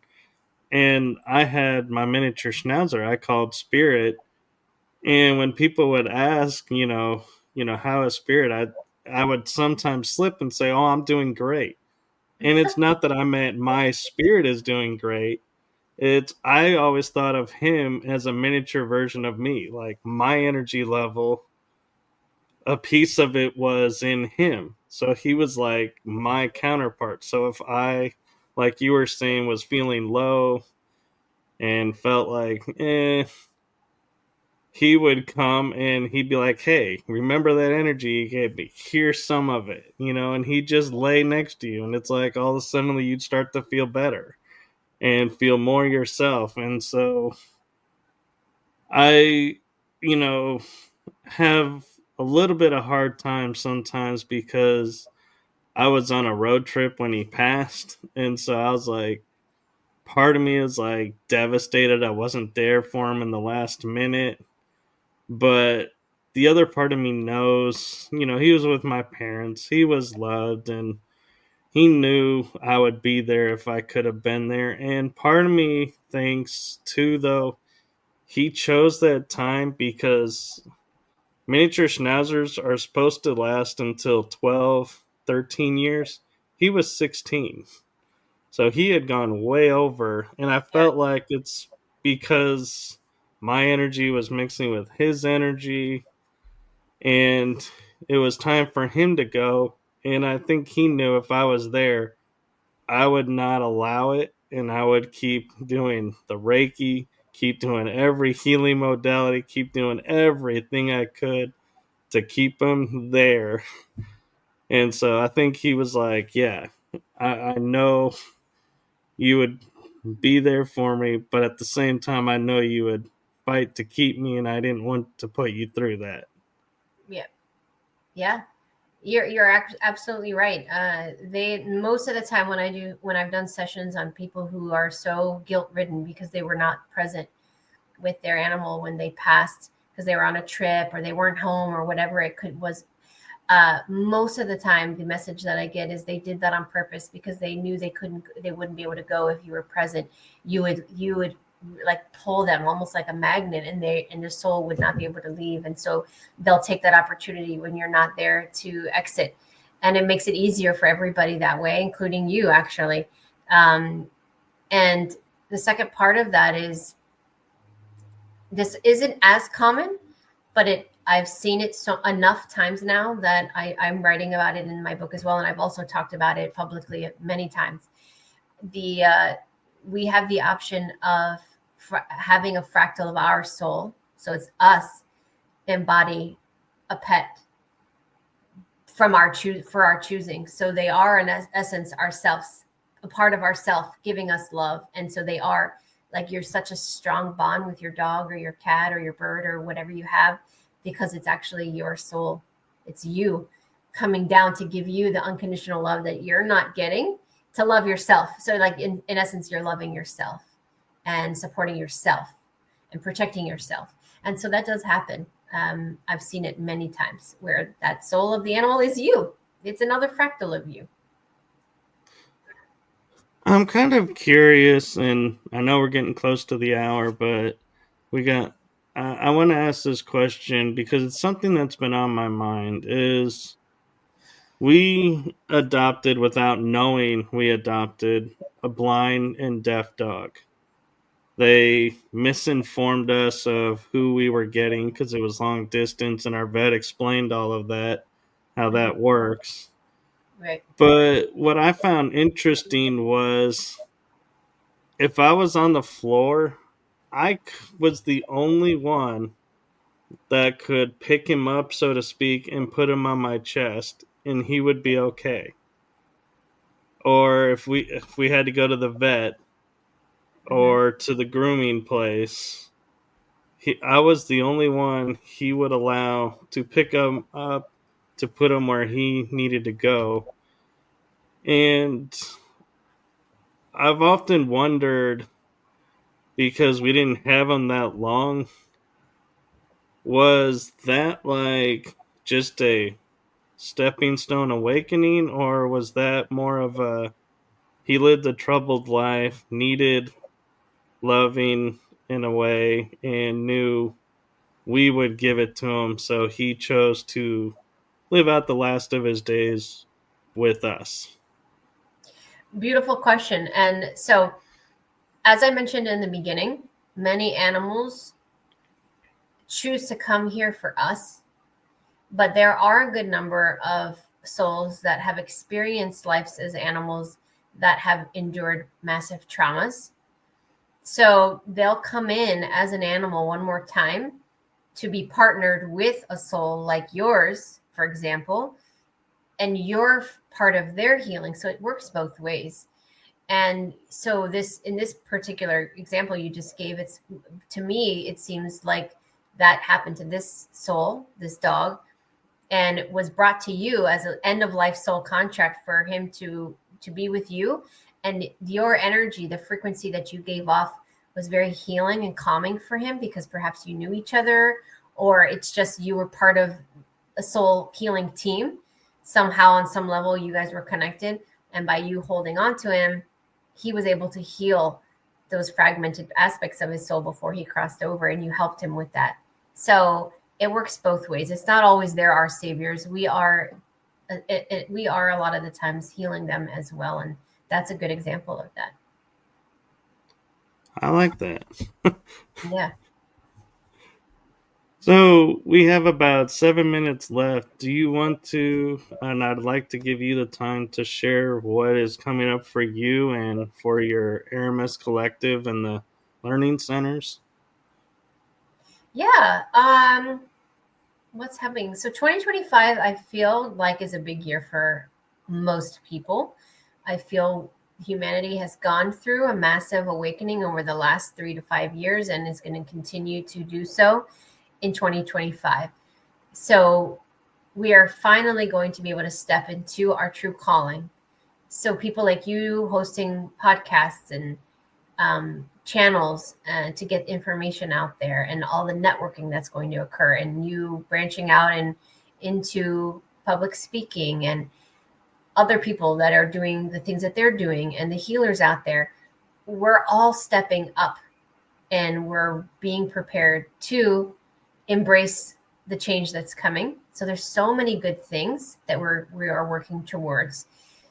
And I had my miniature schnauzer I called Spirit, and when people would ask, how is Spirit, I would sometimes slip and say, oh, I'm doing great. And it's not that I meant my spirit is doing great. It's I always thought of him as a miniature version of me. Like my energy level, a piece of it was in him. So he was like my counterpart. So if I, like you were saying, was feeling low and felt like, he would come and he'd be like, hey, remember that energy you gave me? Here's some of it, and he'd just lay next to you. And it's like all of a sudden you'd start to feel better and feel more yourself. And so I, you know, have a little bit of hard time sometimes because I was on a road trip when he passed. And so I was like, part of me is like devastated I wasn't there for him in the last minute. But the other part of me knows, he was with my parents, he was loved, and he knew I would be there if I could have been there. And part of me thinks, too, though, he chose that time because miniature schnauzers are supposed to last until 12, 13 years. He was 16. So he had gone way over. And I Yeah. felt like it's because my energy was mixing with his energy. And it was time for him to go. And I think he knew if I was there, I would not allow it. And I would keep doing the Reiki, keep doing every healing modality, keep doing everything I could to keep him there. And so I think he was like, yeah, I know you would be there for me, but at the same time, I know you would fight to keep me, and I didn't want to put you through that. Yeah. Yeah. You're absolutely right. They most of the time when I've done sessions on people who are so guilt ridden because they were not present with their animal when they passed because they were on a trip or they weren't home or whatever it could was. Most of the time, the message that I get is they did that on purpose because they knew they wouldn't be able to go if you were present. You would like pull them almost like a magnet, and their soul would not be able to leave. And so they'll take that opportunity when you're not there to exit, and it makes it easier for everybody that way, including you, actually. Um, and the second part of that is this isn't as common, but I've seen it so enough times now that I'm writing about it in my book as well, and I've also talked about it publicly many times. The We have the option of having a fractal of our soul, so it's us embody a pet from for our choosing. So they are in essence ourselves, a part of ourself, giving us love, and so they are like you're such a strong bond with your dog or your cat or your bird or whatever you have because it's actually your soul. It's you coming down to give you the unconditional love that you're not getting to love yourself. So like in essence, you're loving yourself and supporting yourself and protecting yourself. And so that does happen. I've seen it many times where that soul of the animal is you. It's another fractal of you. I'm kind of curious, and I know we're getting close to the hour, but we got. I want to ask this question because it's something that's been on my mind. Is we adopted without knowing we adopted a blind and deaf dog. They misinformed us of who we were getting because it was long distance, and our vet explained all of that, how that works. Right. But what I found interesting was if I was on the floor, was the only one that could pick him up, so to speak, and put him on my chest, and he would be okay. Or if we had to go to the vet Mm-hmm. or to the grooming place, I was the only one he would allow to pick him up to put him where he needed to go. And I've often wondered, because we didn't have him that long, was that like just a stepping stone awakening, or was that more of a he lived a troubled life, needed loving in a way, and knew we would give it to him, so he chose to live out the last of his days with us? Beautiful question. And so, as I mentioned in the beginning, many animals choose to come here for us, but there are a good number of souls that have experienced lives as animals that have endured massive traumas. So they'll come in as an animal one more time to be partnered with a soul like yours, for example, and you're part of their healing. So it works both ways. And so this, in this particular example you just gave, it's, to me, it seems like that happened to this soul, this dog, and was brought to you as an end of life soul contract for him to be with you. And your energy, the frequency that you gave off, was very healing and calming for him, because perhaps you knew each other, or it's just you were part of a soul healing team. Somehow on some level you guys were connected, and by you holding on to him, he was able to heal those fragmented aspects of his soul before he crossed over, and you helped him with that. So it works both ways. It's not always they're our saviors. We are we are a lot of the times healing them as well, and that's a good example of that. I like that. Yeah. So we have about 7 minutes left. Do you want to, and I'd like to give you the time to share what is coming up for you and for your Aramis collective and the learning centers? Yeah. What's happening? So 2025, I feel like, is a big year for most people. I feel humanity has gone through a massive awakening over the last 3 to 5 years, and is going to continue to do so in 2025. So we are finally going to be able to step into our true calling. So people like you hosting podcasts and channels to get information out there, and all the networking that's going to occur, and you branching out and into public speaking, and other people that are doing the things that they're doing, and the healers out there, we're all stepping up, and we're being prepared to embrace the change that's coming. So there's so many good things that we are working towards.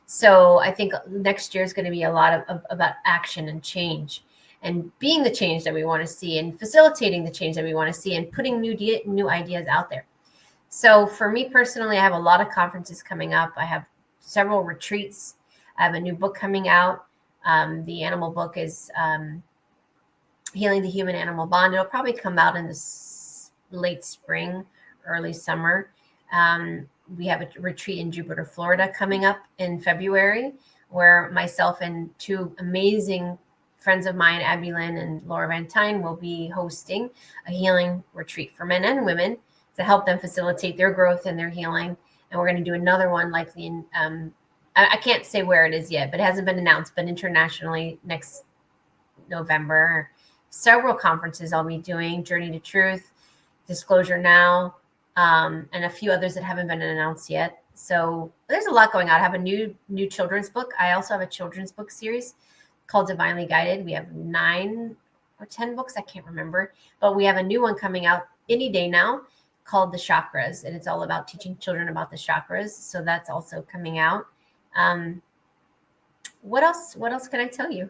So I think next year is going to be a lot of about action and change, and being the change that we want to see, and facilitating the change that we want to see, and putting new ideas out there. So for me personally, I have a lot of conferences coming up. I have several retreats. I have a new book coming out. The animal book is Healing the Human Animal Bond. It'll probably come out in the late spring, early summer. We have a retreat in Jupiter, Florida coming up in February, where myself and two amazing friends of mine, Abby Lynn and Laura Van Tyne, will be hosting a healing retreat for men and women to help them facilitate their growth and their healing. And we're going to do another one likely in, I can't say where it is yet, but it hasn't been announced, but internationally next November. Several conferences I'll be doing: Journey to Truth, Disclosure Now, and a few others that haven't been announced yet. So there's a lot going on. I have a new children's book. I also have a children's book series called Divinely Guided. We have 9 or 10 books, I can't remember, but we have a new one coming out any day now called The Chakras, and it's all about teaching children about the chakras. So that's also coming out. What else can I tell you?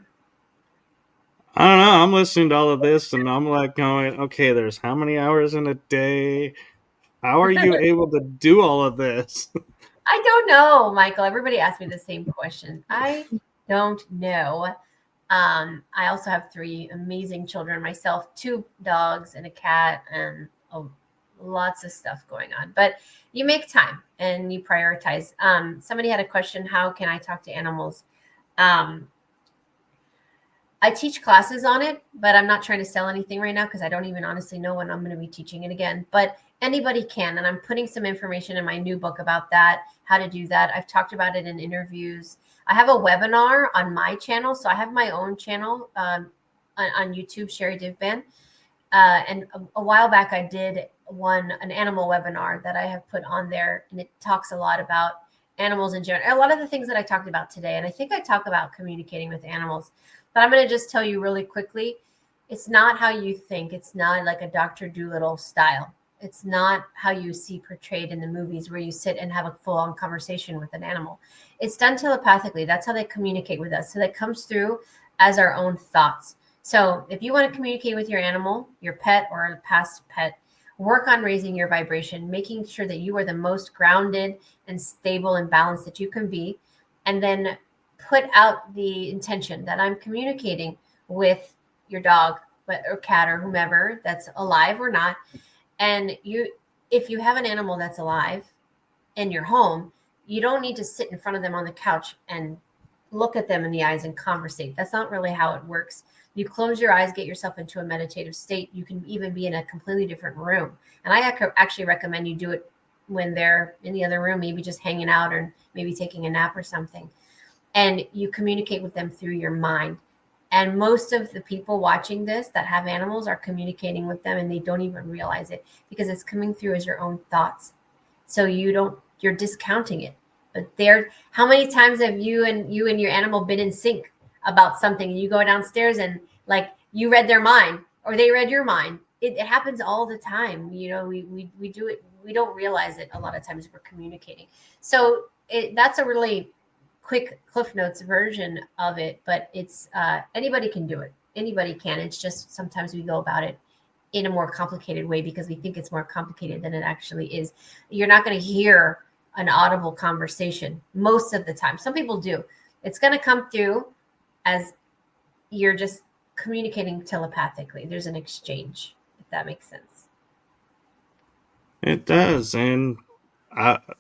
I don't know. I'm listening to all of this and I'm like going, okay, there's how many hours in a day? How are you able to do all of this? I don't know, Michael. Everybody asks me the same question. I don't know. I also have 3 amazing children myself, 2 dogs and a cat, and lots of stuff going on. But you make time and you prioritize. Somebody had a question: how can I talk to animals? I teach classes on it, but I'm not trying to sell anything right now, because I don't even honestly know when I'm going to be teaching it again. But Anybody can. And I'm putting some information in my new book about that, how to do that. I've talked about it in interviews. I have a webinar on my channel. So I have my own channel on YouTube, Sherri Divband. And a while back, I did an animal webinar that I have put on there. And it talks a lot about animals in general. A lot of the things that I talked about today. And I think I talk about communicating with animals. But I'm going to just tell you really quickly, it's not how you think. It's not like a Dr. Dolittle style. It's not how you see portrayed in the movies where you sit and have a full-on conversation with an animal. It's done telepathically. That's how they communicate with us. So that comes through as our own thoughts. So if you want to communicate with your animal, your pet or a past pet, work on raising your vibration, making sure that you are the most grounded and stable and balanced that you can be. And then put out the intention that I'm communicating with your dog or cat or whomever that's alive or not. And if you have an animal that's alive in your home, you don't need to sit in front of them on the couch and look at them in the eyes and conversate. That's not really how it works. You close your eyes, get yourself into a meditative state. You can even be in a completely different room. And I actually recommend you do it when they're in the other room, maybe just hanging out or maybe taking a nap or something. And you communicate with them through your mind. And most of the people watching this that have animals are communicating with them and they don't even realize it because it's coming through as your own thoughts. So you're discounting it. But how many times have you and your animal been in sync about something? And you go downstairs and like you read their mind or they read your mind. It happens all the time. We do it. We don't realize it a lot of times we're communicating. So that's a really quick Cliff Notes version of it, but it's anybody can do it. Anybody can. It's just sometimes we go about it in a more complicated way because we think it's more complicated than it actually is. You're not going to hear an audible conversation most of the time. Some people do. It's going to come through as you're just communicating telepathically. There's an exchange, if that makes sense. It does, and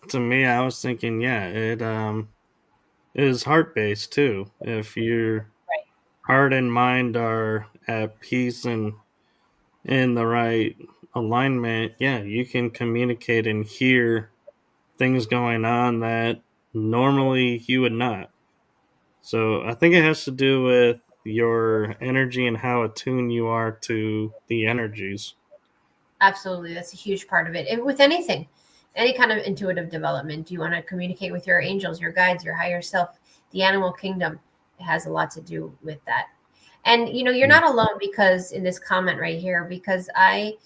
to me, I was thinking, yeah, it is heart based too. If your Right. heart and mind are at peace and in the right alignment, yeah, you can communicate and hear things going on that normally you would not. So I think it has to do with your energy and how attuned you are to the energies. Absolutely. That's a huge part of it. And with anything, any kind of intuitive development, you want to communicate with your angels, your guides, your higher self, the animal kingdom. It has a lot to do with that. And, you're not alone because in this comment right here, because I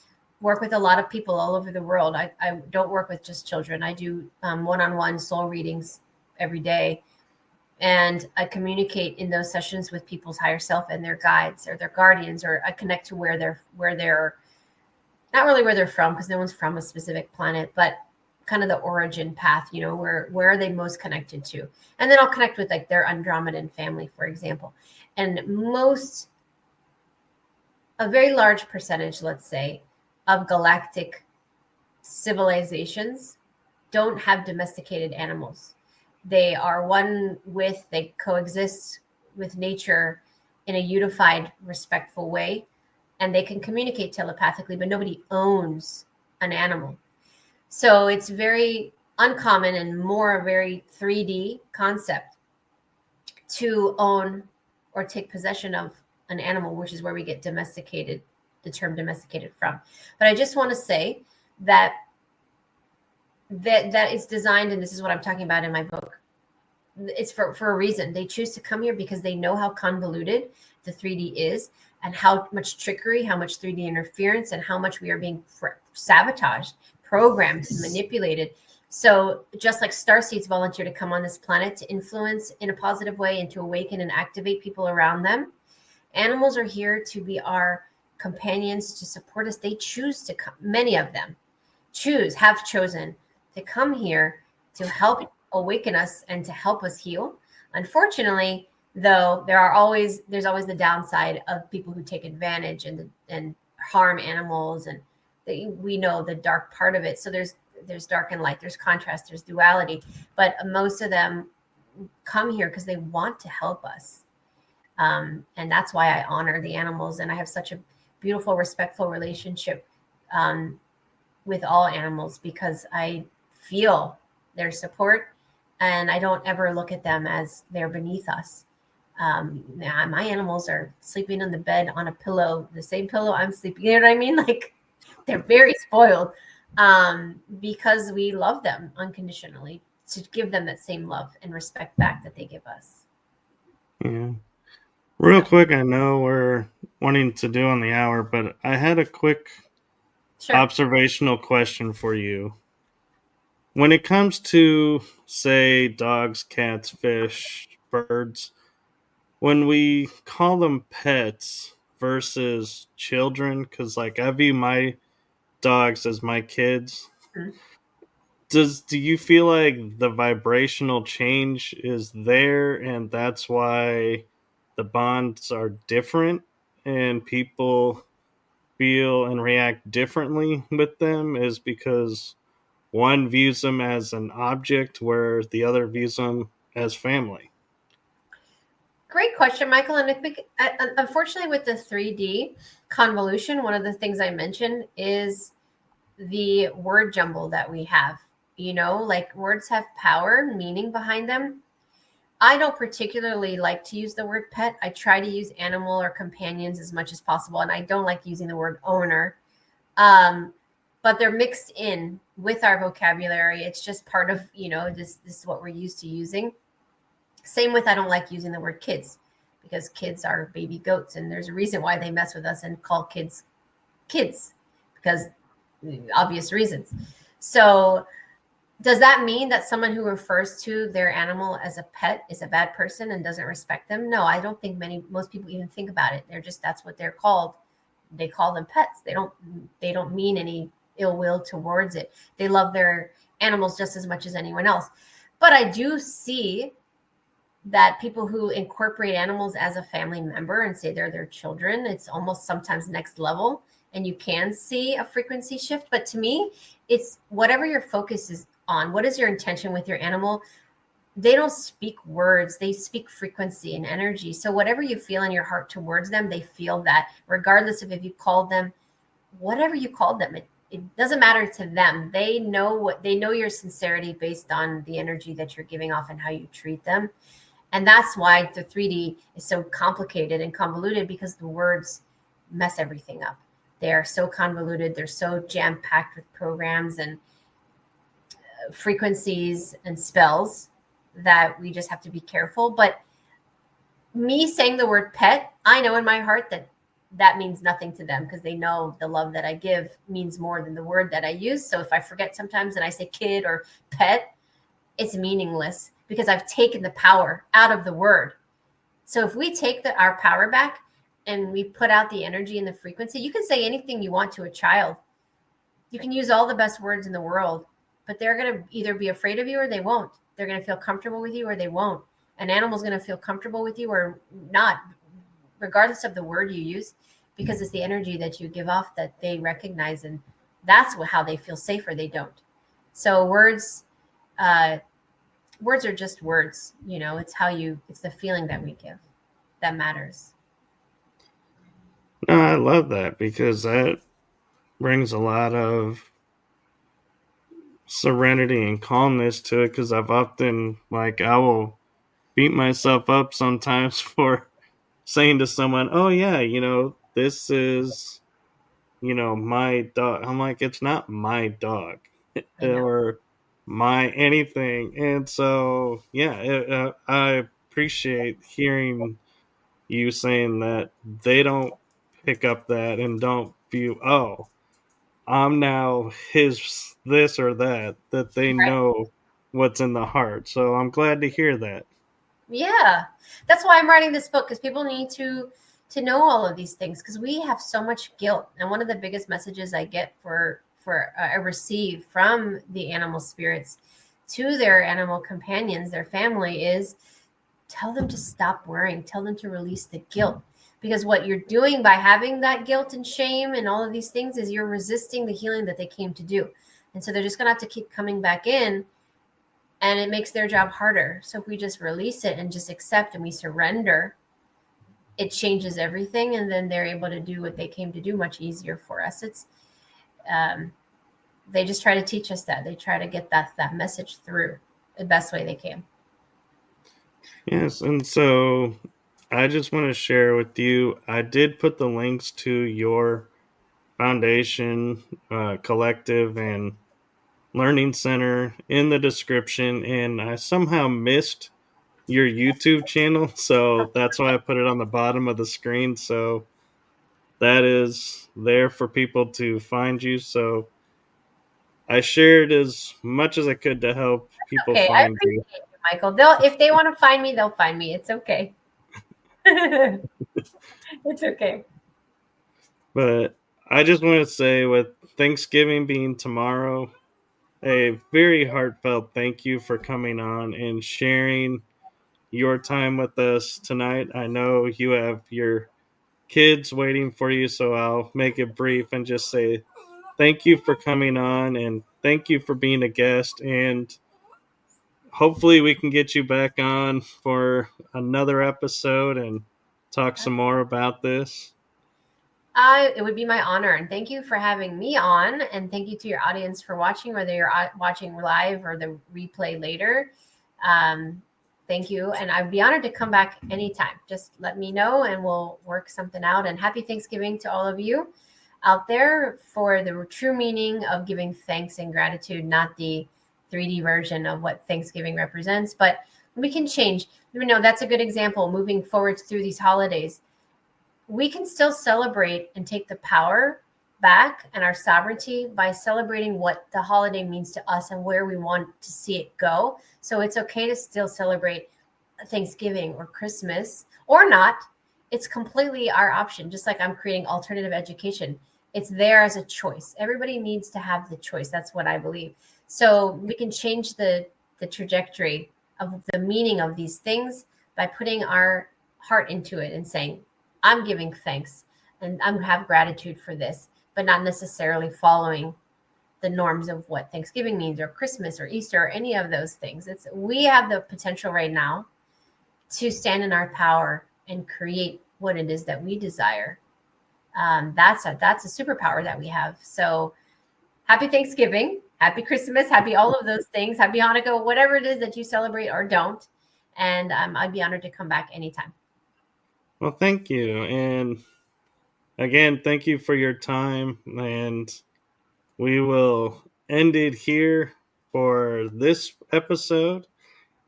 work with a lot of people all over the world. I don't work with just children. I do one-on-one soul readings every day. And I communicate in those sessions with people's higher self and their guides or their guardians, or I connect to where they're not really where they're from because no one's from a specific planet, but kind of the origin path, where are they most connected to? And then I'll connect with like their Andromedan family, for example. And a very large percentage, let's say, of galactic civilizations don't have domesticated animals. They are they coexist with nature in a unified, respectful way. And they can communicate telepathically, but nobody owns an animal. So it's very uncommon and more a very 3D concept to own or take possession of an animal, which is where we get the term domesticated from. But I just want to say that it's designed, and this is what I'm talking about in my book, it's for a reason. They choose to come here because they know how convoluted the 3D is and how much trickery, how much 3D interference, and how much we are being sabotaged, programmed, manipulated. So just like Starseeds volunteer to come on this planet to influence in a positive way and to awaken and activate people around them, animals are here to be our companions, to support us. They choose to come. Many of them have chosen to come here to help awaken us and to help us heal. Unfortunately, though, there's always the downside of people who take advantage and harm animals, and we know the dark part of it. So there's dark and light, there's contrast, there's duality, but most of them come here because they want to help us. And that's why I honor the animals, and I have such a beautiful, respectful relationship with all animals because I feel their support, and I don't ever look at them as they're beneath us. My animals are sleeping on the bed on a pillow, the same pillow I'm sleeping. You know what I mean? Like, they're very spoiled because we love them unconditionally, to give them that same love and respect back that they give us. Yeah. Real So, quick, I know we're wanting to do on the hour, but I had a quick sure. observational question for you. When it comes to, say, dogs, cats, fish, birds, when we call them pets versus children, because like I view my dogs as my kids, Mhm. do you feel like the vibrational change is there and that's why the bonds are different and people feel and react differently with them is because one views them as an object where the other views them as family? Great question, Michael. And I think, unfortunately, with the 3D convolution, one of the things I mentioned is the word jumble that we have. Like, words have power, meaning behind them. I don't particularly like to use the word pet. I try to use animal or companions as much as possible, and I don't like using the word owner. But they're mixed in with our vocabulary. It's just part of, this is what we're used to using. Same with, I don't like using the word kids, because kids are baby goats, and there's a reason why they mess with us and call kids kids, because obvious reasons. So does that mean that someone who refers to their animal as a pet is a bad person and doesn't respect them? No, I don't think most people even think about it. That's what they're called. They call them pets. They don't mean any ill will towards it. They love their animals just as much as anyone else. But I do see that people who incorporate animals as a family member and say they're their children, it's almost sometimes next level, and you can see a frequency shift. But to me, it's whatever your focus is on. What is your intention with your animal? They don't speak words, they speak frequency and energy. So whatever you feel in your heart towards them, they feel that, regardless of if you called them whatever you called them. It doesn't matter to them. They know your sincerity based on the energy that you're giving off and how you treat them. And that's why the 3D is so complicated and convoluted, because the words mess everything up. They are so convoluted. They're so jam-packed with programs and frequencies and spells that we just have to be careful. But me saying the word pet, I know in my heart that means nothing to them, because they know the love that I give means more than the word that I use. So if I forget sometimes and I say kid or pet, it's meaningless, because I've taken the power out of the word. So if we take our power back and we put out the energy and the frequency, you can say anything you want to a child. You can use all the best words in the world, but they're going to either be afraid of you or they won't. They're going to feel comfortable with you or they won't. An animal's going to feel comfortable with you or not, regardless of the word you use, because it's the energy that you give off that they recognize, and that's how they feel safe or they don't. So words are just words. It's the feeling that we give that matters. No, I love that because that brings a lot of serenity and calmness to it. Because I've often, like, I will beat myself up sometimes for saying to someone, "Oh yeah, this is my dog." I'm like, it's not my dog I know. or my anything. And so yeah, I appreciate hearing you saying that they don't pick up that and don't view, oh, I'm now his this or that they Right. know what's in the heart. So I'm glad to hear that. Yeah, that's why I'm writing this book, because people need to know all of these things, because we have so much guilt. And one of the biggest messages I get I receive from the animal spirits to their animal companions, their family, is tell them to stop worrying, tell them to release the guilt. Because what you're doing by having that guilt and shame and all of these things is you're resisting the healing that they came to do. And so they're just going to have to keep coming back in, and it makes their job harder. So if we just release it and just accept and we surrender, it changes everything, and then they're able to do what they came to do much easier for us. It's um, they just try to teach us that. They try to get that message through the best way they can. Yes, and so I just want to share with you. I did put the links to your foundation, collective, and learning center in the description, and I somehow missed your YouTube channel, so that's why I put it on the bottom of the screen. So that is there for people to find you. So I shared as much as I could to help people Okay, I find you. appreciate you, Michael. If they want to find me, they'll find me. It's okay. It's okay. But I just want to say, with Thanksgiving being tomorrow, a very heartfelt thank you for coming on and sharing your time with us tonight. I know you have your kids waiting for you, so I'll make it brief and just say thank you for coming on and thank you for being a guest. And hopefully, we can get you back on for another episode and talk some more about this. It would be my honor. And thank you for having me on. And thank you to your audience for watching, whether you're watching live or the replay later. Um, thank you. And I'd be honored to come back anytime. Just let me know and we'll work something out. And happy Thanksgiving to all of you out there for the true meaning of giving thanks and gratitude, not the 3D version of what Thanksgiving represents. But we can change. You know, that's a good example moving forward through these holidays. We can still celebrate and take the power back and our sovereignty by celebrating what the holiday means to us and where we want to see it go. So it's okay to still celebrate Thanksgiving or Christmas or not. It's completely our option, just like I'm creating alternative education. It's there as a choice. Everybody needs to have the choice. That's what I believe. So we can change the trajectory of the meaning of these things by putting our heart into it and saying, I'm giving thanks and I'm have gratitude for this, but not necessarily following the norms of what Thanksgiving means or Christmas or Easter or any of those things. It's we have the potential right now to stand in our power and create what it is that we desire. That's a superpower that we have. So happy Thanksgiving, happy Christmas, happy all of those things, happy Hanukkah, whatever it is that you celebrate or don't. And I'd be honored to come back anytime. Well, thank you. And again, thank you for your time. And we will end it here for this episode.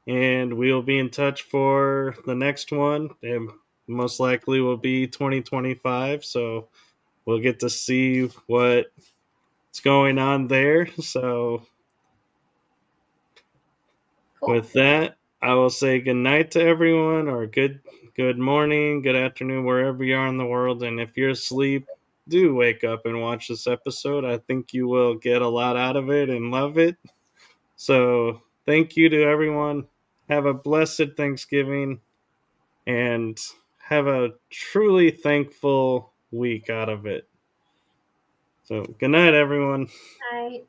And we'll be in touch for the next one. It most likely will be 2025. So we'll get to see what's going on there. So Cool. with that, I will say good night to everyone, or good morning, good afternoon, wherever you are in the world. And if you're asleep, do wake up and watch this episode. I think you will get a lot out of it and love it. So thank you to everyone. Have a blessed Thanksgiving and have a truly thankful week out of it. So good night, everyone. Bye.